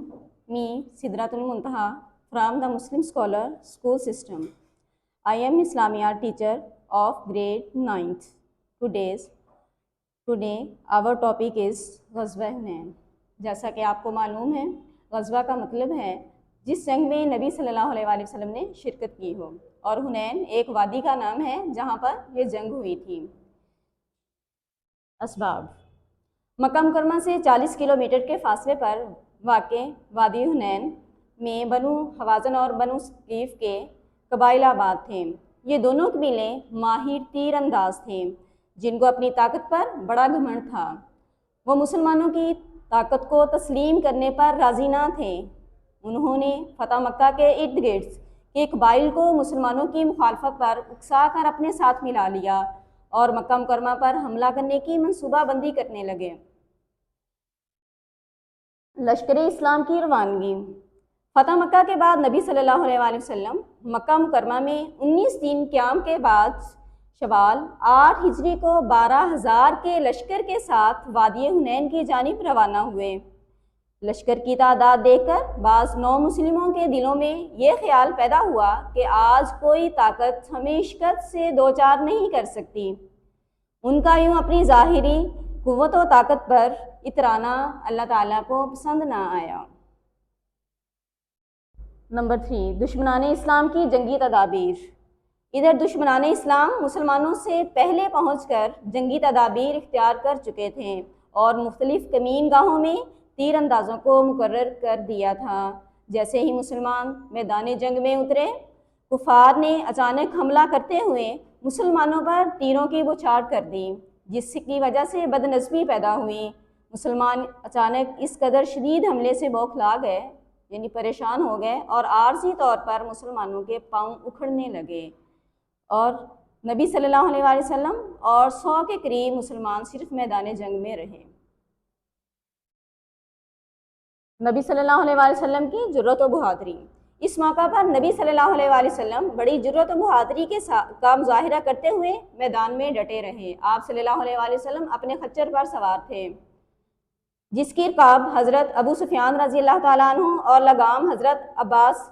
Me Sidratul Muntaha from the Muslim Scholar School System. I am Islamic art teacher of grade 9th. Today our topic is ग़ज़वा Hunain. जैसा कि आपको मालूम है, ग़ज़वा का मतलब है जिस जंग में नबी सल्लल्लाहु अलैहि वसल्लम ने शिरकत की हो, और हुनैन एक वादी का नाम है जहाँ पर यह जंग हुई थी। असबाब, मक्का मुकरमा से 40 किलोमीटर के फासले पर वाक़े वादी हुनैन में बनु हवाज़न और बनु सक़ीफ़ के कबाइल आबाद थे। ये दोनों कबीले माहिर तीर अंदाज थे, जिनको अपनी ताकत पर बड़ा घमंड था। वो मुसलमानों की ताकत को तस्लीम करने पर राज़ी ना थे। उन्होंने फ़तह मक्का के इर्द गिर्द के कबाइल को मुसलमानों की मुखालफत पर उकसा कर अपने साथ मिला लिया और मक्का मुकरमा पर हमला करने की मंसूबाबंदी करने लगे। लश्कर इस्लाम की रवानगी। फ़तह मक्का के बाद नबी सल्लल्लाहु अलैहि वसल्लम मक्का मुकरमा में 19 दिन क़याम के बाद शवाल 8 हिजरी को 12,000 के लश्कर के साथ वादी हुनैन की जानिब रवाना हुए। लश्कर की तादाद देखकर बाज़ नौ मुस्लिमों के दिलों में ये ख्याल पैदा हुआ कि आज कोई ताकत हमें शिकस्त से दो चार नहीं कर सकती। उनका यूँ अपनी ज़ाहिरी कुव्वत व ताकत पर इतराना अल्लाह ताला को पसंद ना आया। नंबर 3, दुश्मनाने इस्लाम की जंगी तदाबीर। इधर दुश्मनाने इस्लाम मुसलमानों से पहले पहुंचकर जंगी तदाबीर इख्तियार कर चुके थे और मुख्तलिफ कमीन गाहों में तीर अंदाज़ों को मुकर्रर कर दिया था। जैसे ही मुसलमान मैदान जंग में उतरे, कुफार ने अचानक हमला करते हुए मुसलमानों पर तीरों की बौछार कर दी, जिसकी वजह से बदनज़मी पैदा हुई। मुसलमान अचानक इस कदर शदीद हमले से बौखला गए, यानी परेशान हो गए, और आर्जी तौर पर मुसलमानों के पाँव उखड़ने लगे और नबी सल्लल्लाहु अलैहि वसल्लम और 100 के करीब मुसलमान सिर्फ मैदान जंग में रहे। नबी सल्लल्लाहु अलैहि वसल्लम की जुर्रत व बहादुरी। इस मौका पर नबी सल्लल्लाहु अलैहि वसल्लम बड़ी जुर्रत व बहादुरी का मुजाहिरा करते हुए मैदान में डटे रहे। आप सल्लल्लाहु अलैहि वसल्लम अपने खच्चर पर सवार थे, जिसकी रकाब हज़रत अबू सुफियान रज़ी अल्लाह ताला अन्हु और लगाम हज़रत अब्बास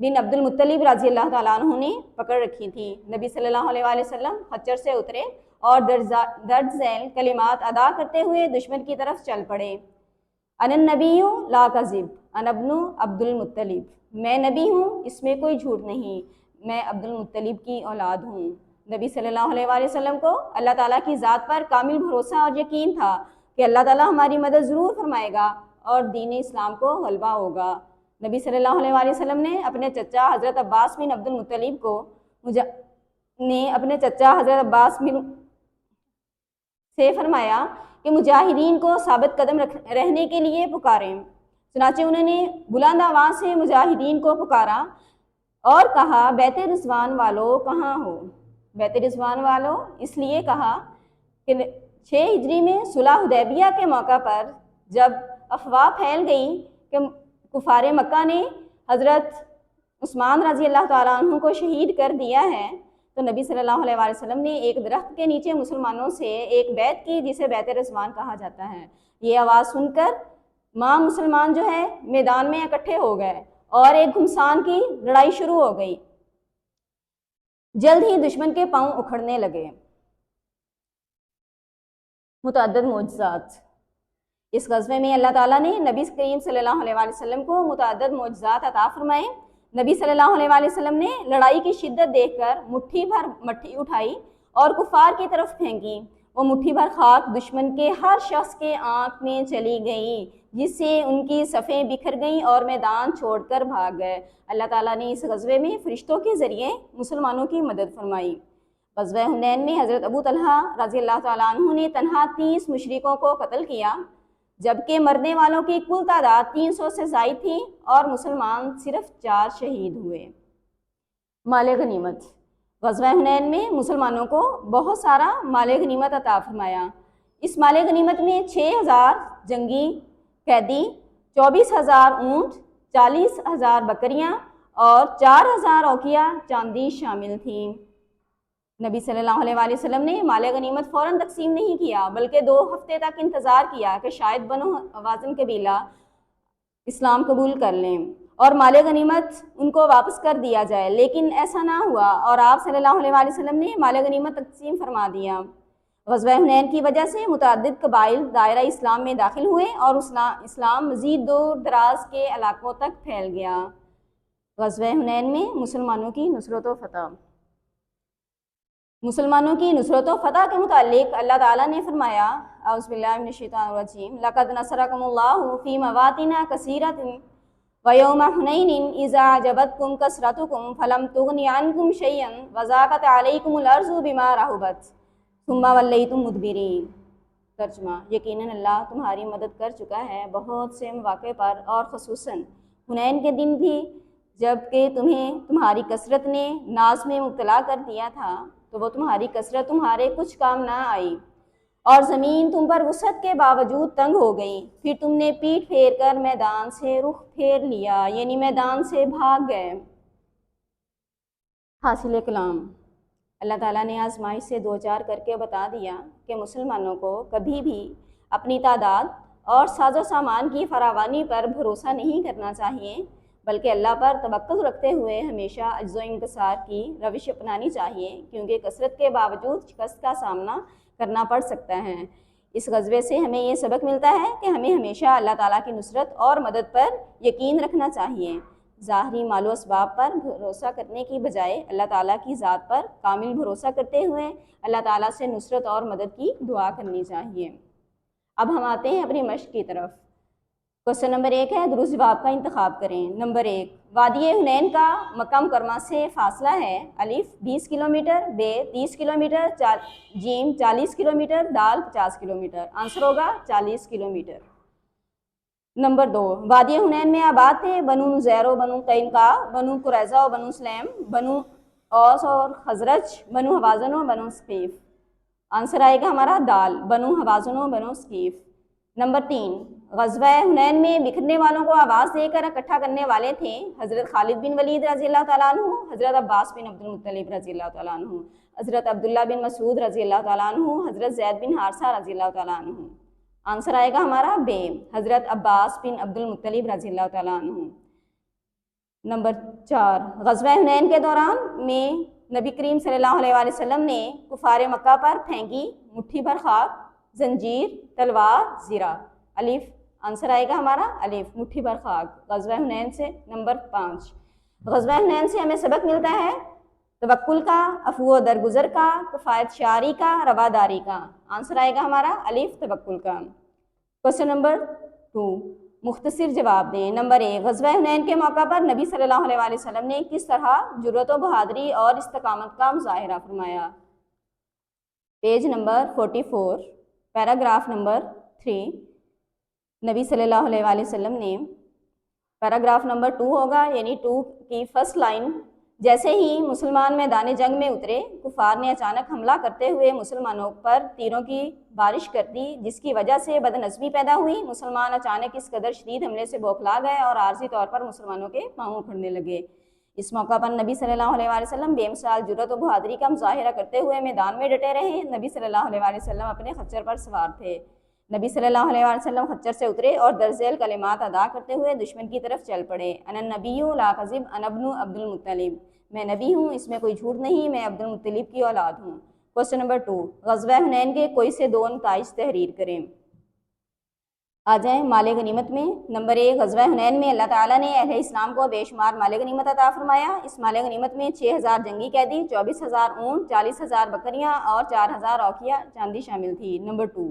बिन अब्दुल मुत्तलिब रज़ी अल्लाह ताला अन्हु ने पकड़ रखी थी। नबी सल्लल्लाहु अलैहि वसल्लम खच्चर से उतरे और दर्ज झैल कलिमात अदा करते हुए दुश्मन की तरफ चल पड़े। अनन नबीय्यु ला कज़िब अनब्नु अब्दुल मुत्तलिब, मैं नबी हूँ, इसमें कोई झूठ नहीं, मैं अब्दुल मुत्तलिब की औलाद हूँ। नबी सल्लल्लाहु अलैहि वसल्लम को अल्लाह ताला की ज़ात पर कामिल भरोसा और यकीन था कि अल्लाह ताला हमारी मदद ज़रूर फरमाएगा और दीन इस्लाम को गलबा होगा। नबी सल्लल्लाहु अलैहि वसल्लम ने अपने चचा हज़रत अब्बास बिन अब्दुल मुत्तलिब को से फरमाया कि मुजाहिदीन को साबित कदम रहने के लिए पुकारें। चुनाचे उन्होंने बुलंद आवाज़ से मुजाहिदीन को पुकारा और कहा, बैत रिज़वान वालों कहाँ हो। बैत रिज़वान वालों इसलिए कहा कि 6 हिजरी में सुलह हुदैबिया के मौका पर जब अफवाह फैल गई कि कुफारे मक्का ने हज़रत उस्मान रज़ी अल्लाह ताला अन्हु को शहीद कर दिया है, तो नबी सल्लल्लाहु अलैहि वसल्लम ने एक दरख्त के नीचे मुसलमानों से एक बैत की, जिसे बैत रिज़वान कहा जाता है। ये आवाज़ सुनकर मुसलमान जो है मैदान में इकट्ठे हो गए और एक घुमसान की लड़ाई शुरू हो गई। जल्द ही दुश्मन के पांव उखड़ने लगे। मुतअद्दिद मौजज़ात। इस गज़वे में अल्लाह ताला ने नबी करीम सल्लल्लाहु अलैहि वसल्लम को मुतअद्दिद मौजज़ात अता फरमाए। नबी सल्लल्लाहु अलैहि वसल्लम ने लड़ाई की शिद्दत देखकर मुट्ठी भर मट्टी उठाई और कुफार की तरफ फेंकी। वो मुट्ठी भर खाक दुश्मन के हर शख्स के आँख में चली गई, जिससे उनकी सफ़ें बिखर गईं और मैदान छोड़कर भाग गए। अल्लाह ताला ने इस गज़वे में फ़रिश्तों के ज़रिए मुसलमानों की मदद फरमाई। ग़ज़वा हुनैन में हज़रत अबू तलहा रज़ी अल्लाह ताला अन्हु ने तन्हा 30 मुशरिकों को कत्ल किया, जबकि मरने वालों की कुल तादाद 300 से ज़ायद थी और मुसलमान सिर्फ 4 शहीद हुए। माल गनीमत। ग़ज़वा हुनैन में मुसलमानों को बहुत सारा माल गनीमत अता फरमाया। इस माल गनीमत में 6000 जंगी कैदी, 24,000 ऊँट, 40,000 बकरियाँ और 4,000 औकिया चांदी शामिल थी। नबी सल्लल्लाहु अलैहि वसल्लम ने माल गनीमत फ़ौरन तकसीम नहीं किया, बल्कि 2 हफ्ते तक इंतज़ार किया कि शायद बनो हवाज़िन कबीला इस्लाम कबूल कर लें और माल गनीमत उनको वापस कर दिया जाए, लेकिन ऐसा ना हुआ और आप सल्लल्लाहु अलैहि वसल्लम ने माल गनीमत तकसीम फरमा दिया। ग़ज़वा हुनैन की वजह से मुतअद्दिद कबाइल दायरा इस्लाम में दाखिल हुए और इस्लाम मज़ीद दूर दराज के इलाकों तक फैल गया। ग़ज़वा हुनैन में मुसलमानों की नुसरत व फ़तह। मुसलमानों की नुसरत व फ़तह के मुतालिक अल्लाह ताला ने फरमाया, औज़ु बिल्लाहि मिनश शैतानिर रजीम, लक़द नसरकुमुल्लाहु फ़ी मवातिन कसीरतिन व यौम हुनैनिन इज़ा अजबतकुम कसरतुकुम फलम तुग़नि अन्कुम शैअन व ज़ाक़त अलैकुमुल अर्ज़ु बिमा रहुबत सुम्मा वल्लैतुम मुदबिरीन। तर्जुमा, यकीनन अल्लाह तुम्हारी मदद कर चुका है बहुत से मौक़े पर और ख़ुसूसन हुनैन के दिन भी, जबकि तुम्हें तुम्हारी कसरत ने नाज़ में मुब्तला कर दिया था, तो वो तुम्हारी कसरत तुम्हारे कुछ काम ना आई और ज़मीन तुम पर वसअत के बावजूद तंग हो गई। फिर तुमने पीठ फेर कर मैदान से रुख फेर लिया, यानी मैदान से भाग गए। हासिल कलाम। अल्लाह ताला ने आजमाइश से 2-4 करके बता दिया कि मुसलमानों को कभी भी अपनी तादाद और साजो सामान की फरावानी पर भरोसा नहीं करना चाहिए, बल्कि अल्लाह पर तवक्कुल रखते हुए हमेशा अज्ज़ो इंकसार की रविश अपनानी चाहिए, क्योंकि कसरत के बावजूद शिकस्त का सामना करना पड़ सकता है। इस गज़वे से हमें ये सबक मिलता है कि हमें हमेशा अल्लाह ताला की नुसरत और मदद पर यकीन रखना चाहिए। ज़ाहरी मालो असबाब पर भरोसा करने की बजाय अल्लाह ताला की ज़ात पर कामिल भरोसा करते हुए अल्लाह ताला से नुसरत और मदद की दुआ करनी चाहिए। अब हम आते हैं अपनी मश्क की तरफ। क्वेश्चन नंबर 1 है, दुरुस्त जवाब का इंतखाब करें। नंबर 1, वादी हुनैन का मक्का मुकरमा से फासला है अलिफ 20 किलोमीटर, बे 30 किलोमीटर, जीम 40 किलोमीटर, दाल 50 किलोमीटर। आंसर होगा 40 किलोमीटर। नंबर 2, वादी हुनैन में आबाद थे बनु नुज़ैर, बनु कैनुका, बनु कुरैज़ा और बनु सलेम, बनु औस और खजरज, बनु हवाज़न और बनु सकीफ। आंसर आएगा हमारा दाल, बनु हवाज़न और बनु सकीफ। नंबर 3, ग़ज़वा हुनैन में बिखरने वालों को आवाज़ देकर इकट्ठा करने वाले थे हज़रत खालिद बिन वलीद रज़ी अल्लाह तआला अन्हु, हज़रत अब्बास बिन अब्दुल मुत्तलिब रज़ी अल्लाह तआला अन्हु, हज़रत अब्दुल्ला बिन मसूद रज़ी अल्लाह तआला अन्हु, हज़रत ज़ैद बिन हारिसा रज़ी अल्लाह तआला अन्हु। आंसर आएगा हमारा बे, हज़रत अब्बास बिन अब्दुल मुत्तलिब रज़ी अल्लाह तआला अन्हु। नंबर 4, ग़ज़वा हुनैन के दौरान में नबी करीम सल्लल्लाहु अलैहि वसल्लम ने कुफार मक्का पर फेंकी मुट्ठी भर खाक, जंजीर, तलवार, ज़ीरा। अलिफ। आंसर आएगा हमारा अलिफ, मुट्ठी भर खाक, ग़ज़वा हुनैन से। नंबर 5, ग़ज़वा हुनैन से हमें सबक मिलता है तवक्कुल का, अफ़ू दरगुजर का, किफ़ायत शारी का, रवादारी का। आंसर आएगा हमारा अलिफ, तवक्कुल का। क्वेश्चन नंबर 2, मुख्तसर जवाब दें। नंबर 1, ग़ज़वा हुनैन के मौका पर नबी सल्लल्लाहु अलैहि वसल्लम ने किस तरह जुर्रत व बहादुरी और इस्तकामत का मुज़ाहिरा फरमाया। Page number 44, paragraph number 3। नबी सल्लल्लाहु अलैहि वसल्लम ने, पैराग्राफ नंबर 2 होगा, यानी 2 की फर्स्ट लाइन, जैसे ही मुसलमान मैदान जंग में उतरे, कुफार ने अचानक हमला करते हुए मुसलमानों पर तीरों की बारिश कर दी, जिसकी वजह से बदनज़मी पैदा हुई। मुसलमान अचानक इस कदर शदीद हमले से बौखला गए और आर्जी तौर पर मुसलमानों के पाँव उखड़ने लगे। इस मौका पर नबी सल्लल्लाहु अलैहि वसल्लम बेमिसाल जुर्रत व बहादुरी का मुज़ाहिरा करते हुए मैदान में डटे रहे। नबी सल्लल्लाहु अलैहि वसल्लम अपने खच्चर पर सवार थे। नबी सल्लल्लाहु अलैहि वसल्लम खच्चर से उतरे और दर्ज़ेल कलिमात अदा करते हुए दुश्मन की तरफ चल पड़े। अन नबिय्यु ला कज़िब अना इब्नु अब्दुल मुत्तलिब, मैं नबी हूँ, इसमें कोई झूठ नहीं, मैं अब्दुल मुत्तलिब की औलाद हूँ। क्वेश्चन नंबर 2, ग़ज़वा हुनैन के कोई से दो नताइज तहरीर करें। आ जाएँ माल गनीमत में। नंबर 1, ग़ज़वा हुनैन में अल्लाह ताला ने अहले इस्लाम को बेशुमार माल गनीमत अता फरमाया। इस माल गनीमत में 6000 जंगी कैदी, 24,000 ऊँट, 40,000 बकरियाँ और 4000 औकिया चांदी शामिल थी। नंबर 2,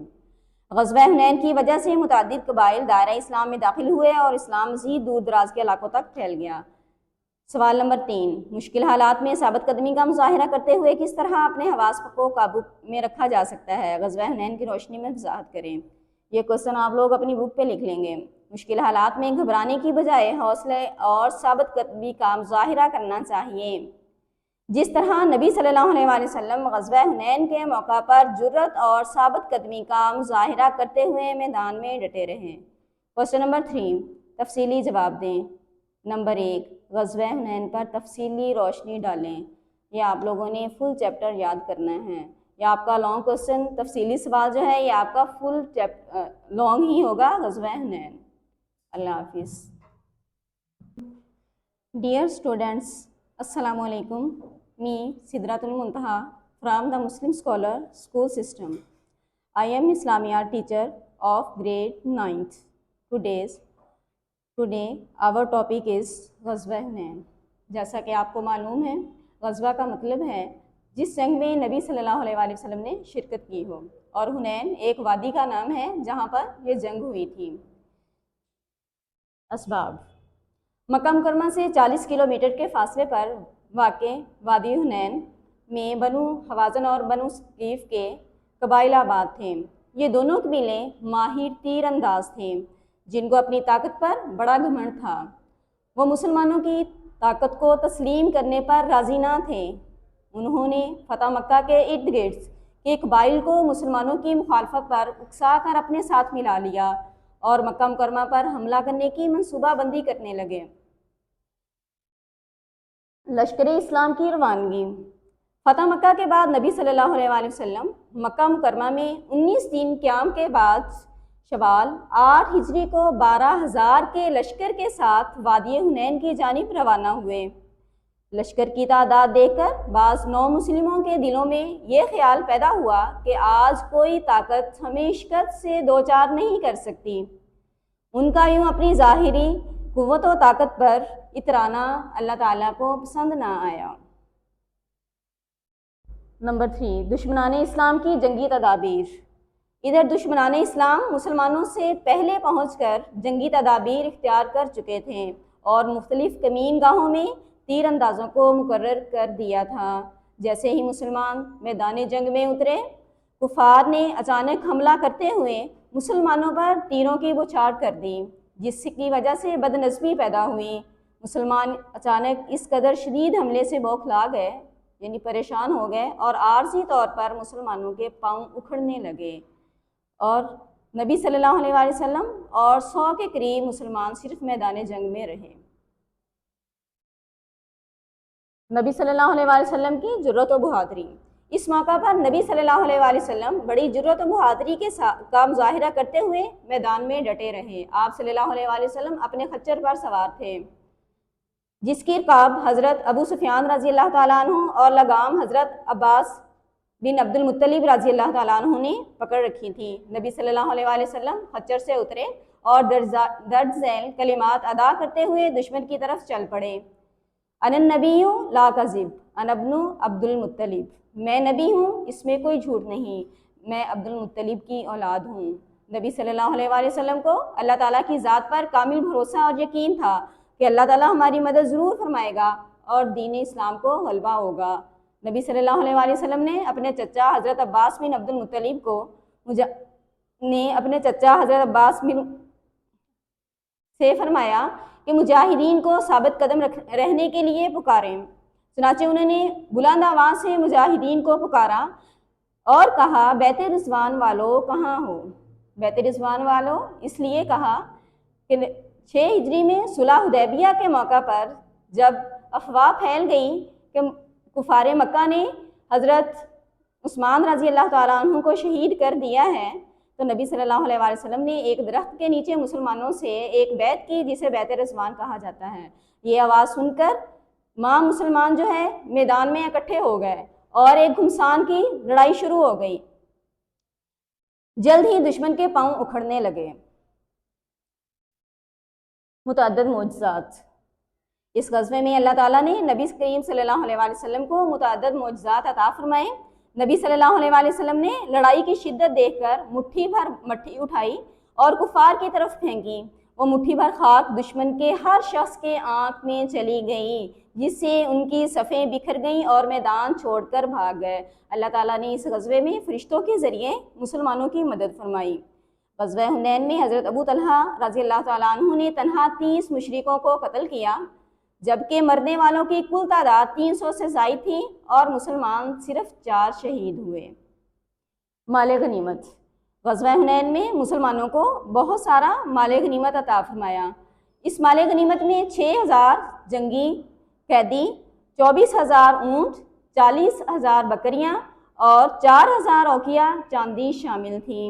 ग़ज़वा हुनैन की वजह से मुतअद्दिद कबाइल दायरा इस्लाम में दाखिल हुए और इस्लाम मज़ीद दूर दराज के इलाकों तक फैल गया। सवाल नंबर 3, मुश्किल हालात में साबित कदमी का मुज़ाहिरा करते हुए किस तरह अपने हवास को काबू में रखा जा सकता है। ग़ज़वा हुनैन की रोशनी में वज़ाहत करें। ये क्वेश्चन आप लोग अपनी बुक पे लिख लेंगे। मुश्किल हालात में घबराने की बजाय हौसले और साबित कदमी का मुज़ाहिरा करना चाहिए। जिस तरह नबी सल्लल्लाहु अलैहि वसल्लम ग़ज़वा हुनैन के मौका पर जुर्रत और साबित कदमी का मुज़ाहिरा करते हुए मैदान में डटे रहे। क्वेश्चन नंबर 3, तफसीली जवाब दें। नंबर 1, ग़ज़वा हुनैन पर तफसीली रोशनी डालें। ये आप लोगों ने फुल चैप्टर याद करना है। ये आपका लॉन्ग क्वेश्चन, तफसीली सवाल जो है ये आपका फुल लॉन्ग ही होगा, ग़ज़वा हुनैन। अल्लाह हाफिज़। डियर स्टूडेंट्स, अस्सलामु अलैकुम। Me Sidratul Muntaha from the Muslim scholar school system. I am Islamia teacher of grade 9th। Today our topic is Ghazwa Hunain. जैसा कि आपको मालूम है, ग़ज़वा का मतलब है जिस जंग में नबी सल्लल्लाहु अलैहि वसल्लम ने शिरकत की हो, और हुनैन एक वादी का नाम है जहाँ पर यह जंग हुई थी। असबाब, मक्का मुकरमा से 40 किलोमीटर के फासले पर वाक़े वादी हुनैन में बनु हवाज़न और बनु सकीफ के कबाइल आबाद थे। ये दोनों कबीले माहिर तीर अंदाज थे जिनको अपनी ताकत पर बड़ा घमंड था। वो मुसलमानों की ताकत को तस्लीम करने पर राज़ी ना थे। उन्होंने फतह मक्का के इर्द गिर्द के कबाइल को मुसलमानों की मुखालफत पर उकसा कर अपने साथ मिला लिया और मक्का मुकरमा पर हमला करने की मनसूबाबंदी करने लगे। लश्कर इस्लाम की रवानगी। फतह मक्का के बाद नबी सल्लल्लाहु अलैहि वसल्लम मक्का मुकरमा में 19 दिन क़याम के बाद शवाल 8 हिजरी को 12,000 के लश्कर के साथ वादी हुनैन की जानिब रवाना हुए। लश्कर की तादाद देखकर बाज़ नौ मुस्लिमों के दिलों में ये ख्याल पैदा हुआ कि आज कोई ताकत हमें शिकस्त से दो चार नहीं कर सकती। उनका यूँ अपनी ज़ाहिरी कुव्वत व ताकत पर इतराना अल्लाह ताला को पसंद ना आया। नंबर 3, दुश्मनाने इस्लाम की जंगी तदाबीर। इधर दुश्मनान इस्लाम मुसलमानों से पहले पहुंचकर जंगी तदाबीर इख्तियार कर चुके थे और मुख्तलिफ कमीन गाहों में तीर अंदाजों को मुकर्रर कर दिया था। जैसे ही मुसलमान मैदान जंग में उतरे, कुफार ने अचानक हमला करते हुए मुसलमानों पर तीरों की बौछार कर दी, जिसकी वजह से बदनस्बी पैदा हुई। मुसलमान अचानक इस कदर शदीद हमले से बौखला गए, यानी परेशान हो गए, और आर्जी तौर पर मुसलमानों के पांव उखड़ने लगे और नबी सल्लल्लाहु अलैहि वसल्लम और 100 के करीब मुसलमान सिर्फ मैदान जंग में रहे। नबी सल्लल्लाहु अलैहि वसल्लम की जुर्रत और बहादुरी। इस मौका पर नबी सल्लल्लाहु अलैहि वसल्लम बड़ी जुर्रत और बहादुरी का मुजाहिरा करते हुए मैदान में डटे रहे। आप सल्लल्लाहु अलैहि वसल्लम अपने खच्चर पर सवार थे, जिसकी रकाब हज़रत अबू सुफियान रज़ी अल्लाह ताला अन्हु और लगाम हज़रत अब्बास बिन अब्दुल मुत्तलिब रज़ी अल्लाह ताला अन्हु ने पकड़ रखी थी। नबी सल्लल्लाहु अलैहि वसल्लम खच्चर से उतरे और दर्ज झैल कलिमात अदा करते हुए दुश्मन की तरफ चल पड़े। अनन नबीय्यु ला कज़िब अनब्नु अब्दुल मुत्तलिब, मैं नबी हूँ, इसमें कोई झूठ नहीं, मैं अब्दुल मुत्तलिब की औलाद हूँ। नबी सल्लल्लाहु अलैहि वसल्लम को अल्लाह ताला की ज़ात पर कामिल भरोसा और यकीन था कि अल्लाह ताला हमारी मदद ज़रूर फरमाएगा और दीन इस्लाम को गलबा होगा। नबी सल्लल्लाहु अलैहि वसल्लम ने अपने चचा हज़रत अब्बास बिन अब्दुल मुत्तलिब को से फरमाया कि मुजाहिदीन को साबित कदम रहने के लिए पुकारें। चुनाचे उन्होंने बुलंद आवाज़ से मुजाहिदीन को पुकारा और कहा, बैत रिज़वान वालों कहाँ हो। बैत रिज़वान वालों इसलिए कहा कि 6 हिजरी में सुलह हुदैबिया के मौका पर जब अफवाह फैल गई कि कुफारे मक्का ने हज़रत उस्मान रज़ी अल्लाह ताला अन्हु को शहीद कर दिया है, तो नबी सल्लल्लाहु अलैहि वसल्लम ने एक दरख्त के नीचे मुसलमानों से एक बैत की, जिसे बैत रिज़वान कहा जाता है। ये आवाज़ सुनकर माँ मुसलमान जो है मैदान में इकट्ठे हो गए और एक घुमसान की लड़ाई शुरू हो गई। जल्द ही दुश्मन के पांव उखड़ने लगे। मुतअद्दिद मौजज़ात। इस गज़वे में अल्लाह ताला ने नबी करीम सल्लल्लाहु अलैहि वसल्लम को मुतअद्दिद मौजज़ात अता फरमाए। नबी सल्लल्लाहु अलैहि वसल्लम ने लड़ाई की शिद्दत देखकर मुट्ठी भर मट्टी उठाई और कुफार की तरफ फेंकी। वो मुट्ठी भर खाक दुश्मन के हर शख्स के आँख में चली गई, जिससे उनकी सफ़ें बिखर गईं और मैदान छोड़कर भाग गए। अल्लाह ताला ने इस गज़वे में फ़रिश्तों के ज़रिए मुसलमानों की मदद फरमाई। ग़ज़वा हुनैन में हज़रत अबू तलहा रज़ी अल्लाह ताला अन्हु ने तन्हा 30 मुशरिकों को कत्ल किया, जबकि मरने वालों की कुल तादाद 300 से ज़ायद थी और मुसलमान सिर्फ 4 शहीद हुए। माल गनीमत। ग़ज़वा हुनैन में मुसलमानों को बहुत सारा माल गनीमत अता फरमाया। इस माल गनीमत में 6000 जंगी कैदी, 24,000 ऊँट, 40,000 बकरियाँ और 4,000 औकिया चांदी शामिल थी।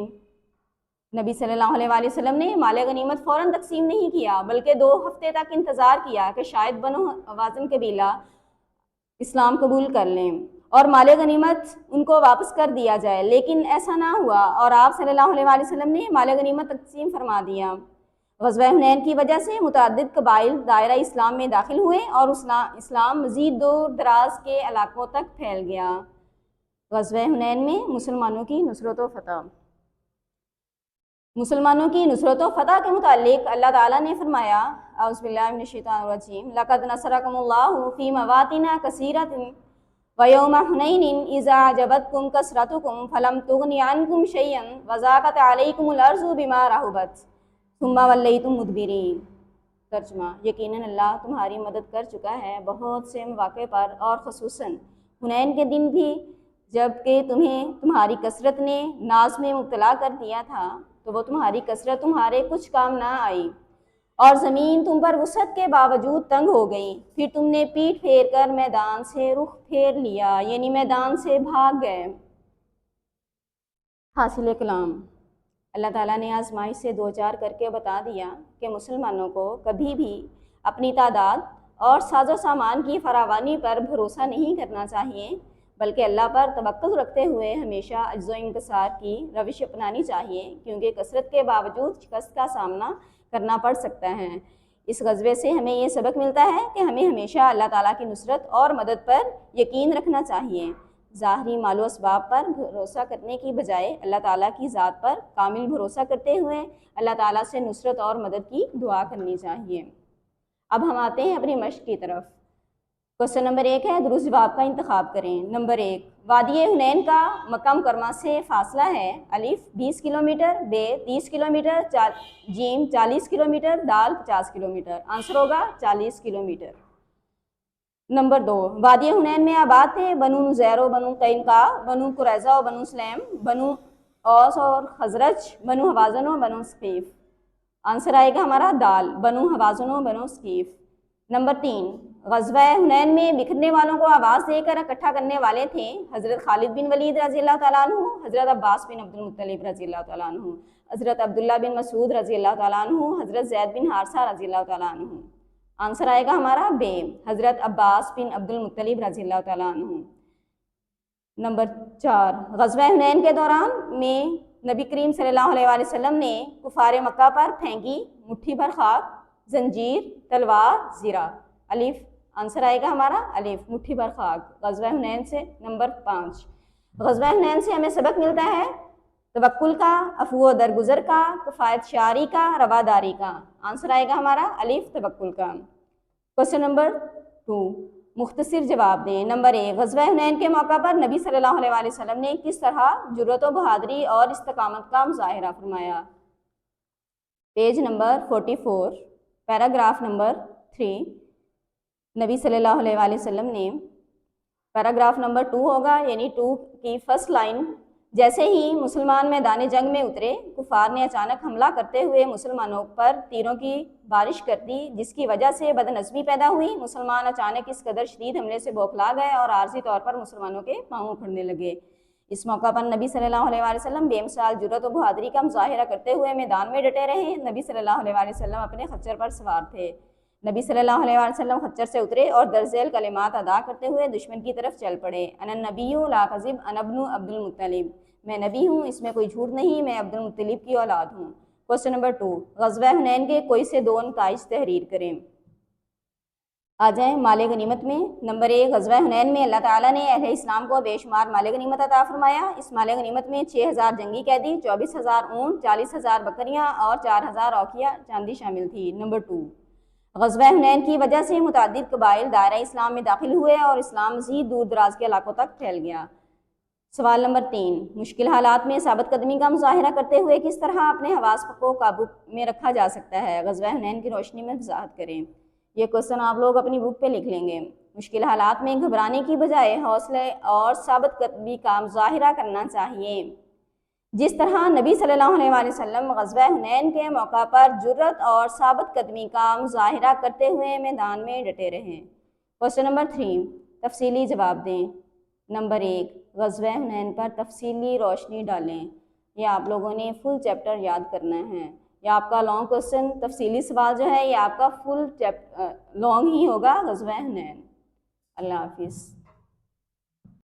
नबी सल्लल्लाहु अलैहि वसल्लम ने माल गनीमत फ़ौरन तकसीम नहीं किया, बल्कि 2 हफ्ते तक इंतज़ार किया कि शायद बनो हवाज़िन कबीला इस्लाम कबूल कर लें और माल गनीमत उनको वापस कर दिया जाए, लेकिन ऐसा ना हुआ और आप सल्लल्लाहु अलैहि वसल्लम ने माल गनीमत तकसीम फरमा दिया। ग़ज़वा हुनैन की वजह से मुतअद्दिद कबाइल दायरा इस्लाम में दाखिल हुए और इस्लाम मज़ीद दूर दराज के इलाकों तक फैल गया। ग़ज़वा हुनैन में मुसलमानों की नुसरत व फ़तह। मुसलमानों की नुसरत व फ़तह के मुतालिक अल्लाह ताला ने फरमाया, औज़ु बिल्लाहि मिनश शैतानिर रजीम, लक़द नसरकुमुल्लाहु फ़ी मवातिन कसीरतिन व यौम हुनैनिन इज़ा अजबतकुम कसरतुकुम फलम तुग़नि अन्कुम शैअन व ज़ाक़त अलैकुमुल अर्ज़ु बिमा रहुबत सुम्मा वल्लैतुम मुदबिरीन। तर्जुमा, यकीनन अल्लाह तुम्हारी मदद कर चुका है बहुत से मौक़े पर और ख़ुसूसन हुनैन के दिन भी, जबकि तुम्हें तुम्हारी कसरत ने नाज़ में मुब्तला कर दिया था, तो वो तुम्हारी कसरत तुम्हारे कुछ काम ना आई और ज़मीन तुम पर वसअत के बावजूद तंग हो गई। फिर तुमने पीठ फेर कर मैदान से रुख फेर लिया, यानी मैदान से भाग गए। हासिल कलाम। अल्लाह ताला ने आजमाइश से 2-4 करके बता दिया कि मुसलमानों को कभी भी अपनी तादाद और साजो सामान की फरावानी पर भरोसा नहीं करना चाहिए, बल्कि अल्लाह पर तवक्कुल रखते हुए हमेशा अज्ज़ो इंकसार की रविश अपनानी चाहिए, क्योंकि कसरत के बावजूद शिकस्त का सामना करना पड़ सकता है। इस ग़ज़वे से हमें ये सबक मिलता है कि हमें हमेशा अल्लाह ताला की नुसरत और मदद पर यकीन रखना चाहिए, ज़ाहरी मालो असबाब पर भरोसा करने की बजाय अल्लाह ताला की ज़ात पर कामिल भरोसा करते हुए अल्लाह ताला से नुसरत और मदद की दुआ करनी चाहिए। अब हम आते हैं अपनी मश्क की तरफ। क्वेश्चन नंबर 1 है, दुरुस्त जवाब का इंतखाब करें। नंबर 1, वादी हुनैन का मक्का मुकरमा से फासला है अलिफ 20 किलोमीटर, बे 30 किलोमीटर, जीम 40 किलोमीटर, दाल 50 किलोमीटर। आंसर होगा 40 किलोमीटर। नंबर 2, वादी हुनैन में आबाद थे बनु नुज़ैर, बनु कैनुका, बनु कुरैज़ा और बनु सलैम, बनु औस और खजरज, बनु हवाज़न और बनु सकीफ़। आंसर आएगा हमारा दाल, बनु हवाज़न और बनु सकीफ़। नंबर 3, ग़ज़वा हुनैन में बिखरने वालों को आवाज़ देकर इकट्ठा करने वाले थे हज़रत खालिद बिन वलीद रज़ी अल्लाह तआला अन्हु, हज़रत अब्बास बिन अब्दुल मुत्तलिब रज़ी अल्लाह तआला अन्हु, हज़रत अब्दुल्ला बिन मसूद रज़ी अल्लाह तआला अन्हु, हज़रत ज़ैद बिन हारिसा रज़ी अल्लाह तआला अन्हु। आंसर आएगा हमारा बे, हज़रत अब्बास बिन अब्दुल मुत्तलिब रज़ी अल्लाह तआला अन्हु। नंबर 4, ग़ज़वा हुनैन के दौरान में नबी करीम सल्लल्लाहु अलैहि वसल्लम ने कुफार मक्का पर फेंकी मुट्ठी भर खाक, जंजीर, तलवार, ज़ीरा। अलिफ। आंसर आएगा हमारा अलिफ, मुट्ठी भर खाक, ग़ज़वा हुनैन से। नंबर 5, ग़ज़वा हुनैन से हमें सबक मिलता है तवक्कुल का, अफ़ू दरगुजर का, किफ़ायत शारी का, रवादारी का। आंसर आएगा हमारा अलिफ, तवक्कुल का। क्वेश्चन नंबर 2, मुख्तसर जवाब दें। नंबर 1, ग़ज़वा हुनैन के मौका पर नबी सल्लल्लाहु अलैहि वसल्लम ने किस तरह जुर्रत व बहादुरी और इस्तकामत का मुज़ाहिरा फरमाया। Page number 44, paragraph number 3। नबी सल्लल्लाहु अलैहि वसल्लम ने, पैराग्राफ नंबर 2 होगा, यानी 2 की फर्स्ट लाइन, जैसे ही मुसलमान मैदान जंग में उतरे, कुफार ने अचानक हमला करते हुए मुसलमानों पर तीरों की बारिश कर दी, जिसकी वजह से बदनज़मी पैदा हुई। मुसलमान अचानक इस कदर शदीद हमले से बौखला गए और आर्जी तौर पर मुसलमानों के पाँव उखड़ने लगे। इस मौका पर नबी सल्लल्लाहु अलैहि वसल्लम बेमिसाल जुर्रत और बहादुरी का मुज़ाहिरा करते हुए मैदान में डटे रहे। नबी सल्लल्लाहु अलैहि वसल्लम अपने खच्चर पर सवार थे। नबी सल्लल्लाहु अलैहि वसल्लम खच्चर से उतरे और दर्जेल कलिमात अदा करते हुए दुश्मन की तरफ चल पड़े। अनन नबिय्यु ला कज़िब अना इब्नु अब्दुल मुत्तलिब, मैं नबी हूँ, इसमें कोई झूठ नहीं, मैं अब्दुल मुत्तलिब की औलाद हूँ। क्वेश्चन नंबर 2, ग़ज़वा हुनैन के कोई से दो नताइज तहरीर करें। आ जाएँ माले गनीमत में। नंबर 1, ग़ज़वा हुनैन में अल्लाह ताला ने अहले इस्लाम को बेशुमार माले गनीमत अता फरमाया। इस माले गनीमत में 6000 जंगी कैदी, 24,000 ऊँट, 40,000 बकरियाँ और 4000 औकिया चांदी शामिल थी। नंबर 2, ग़ज़वा हुनैन की वजह से मुतअद्दिद कबाइल दायरा इस्लाम में दाखिल हुए और इस्लाम मज़ीद दूर दराज के इलाकों तक फैल गया। सवाल नंबर 3, मुश्किल हालात में साबित कदमी का मुज़ाहिरा करते हुए किस तरह अपने हवास को काबू में रखा जा सकता है। ग़ज़वा हुनैन की रोशनी में वज़ाहत करें। ये क्वेश्चन आप लोग अपनी बुक पे लिख लेंगे। मुश्किल हालात में घबराने की बजाय हौसले और साबित कदमी का मुज़ाहिरा करना चाहिए। जिस तरह नबी सल्लल्लाहु अलैहि वसल्लम ग़ज़वा हुनैन के मौका पर जुर्रत और साबित कदमी का मुज़ाहिरा करते हुए मैदान में डटे रहें। क्वेश्चन नंबर 3, तफसीली जवाब दें। नंबर 1, ग़ज़वा हुनैन पर तफसीली रोशनी डालें। ये आप लोगों ने फुल चैप्टर याद करना है। या आपका लॉन्ग क्वेश्चन, तफसीली सवाल जो है ये आपका फुल लॉन्ग ही होगा ग़ज़वा हुनैन। अल्लाह हाफिज़।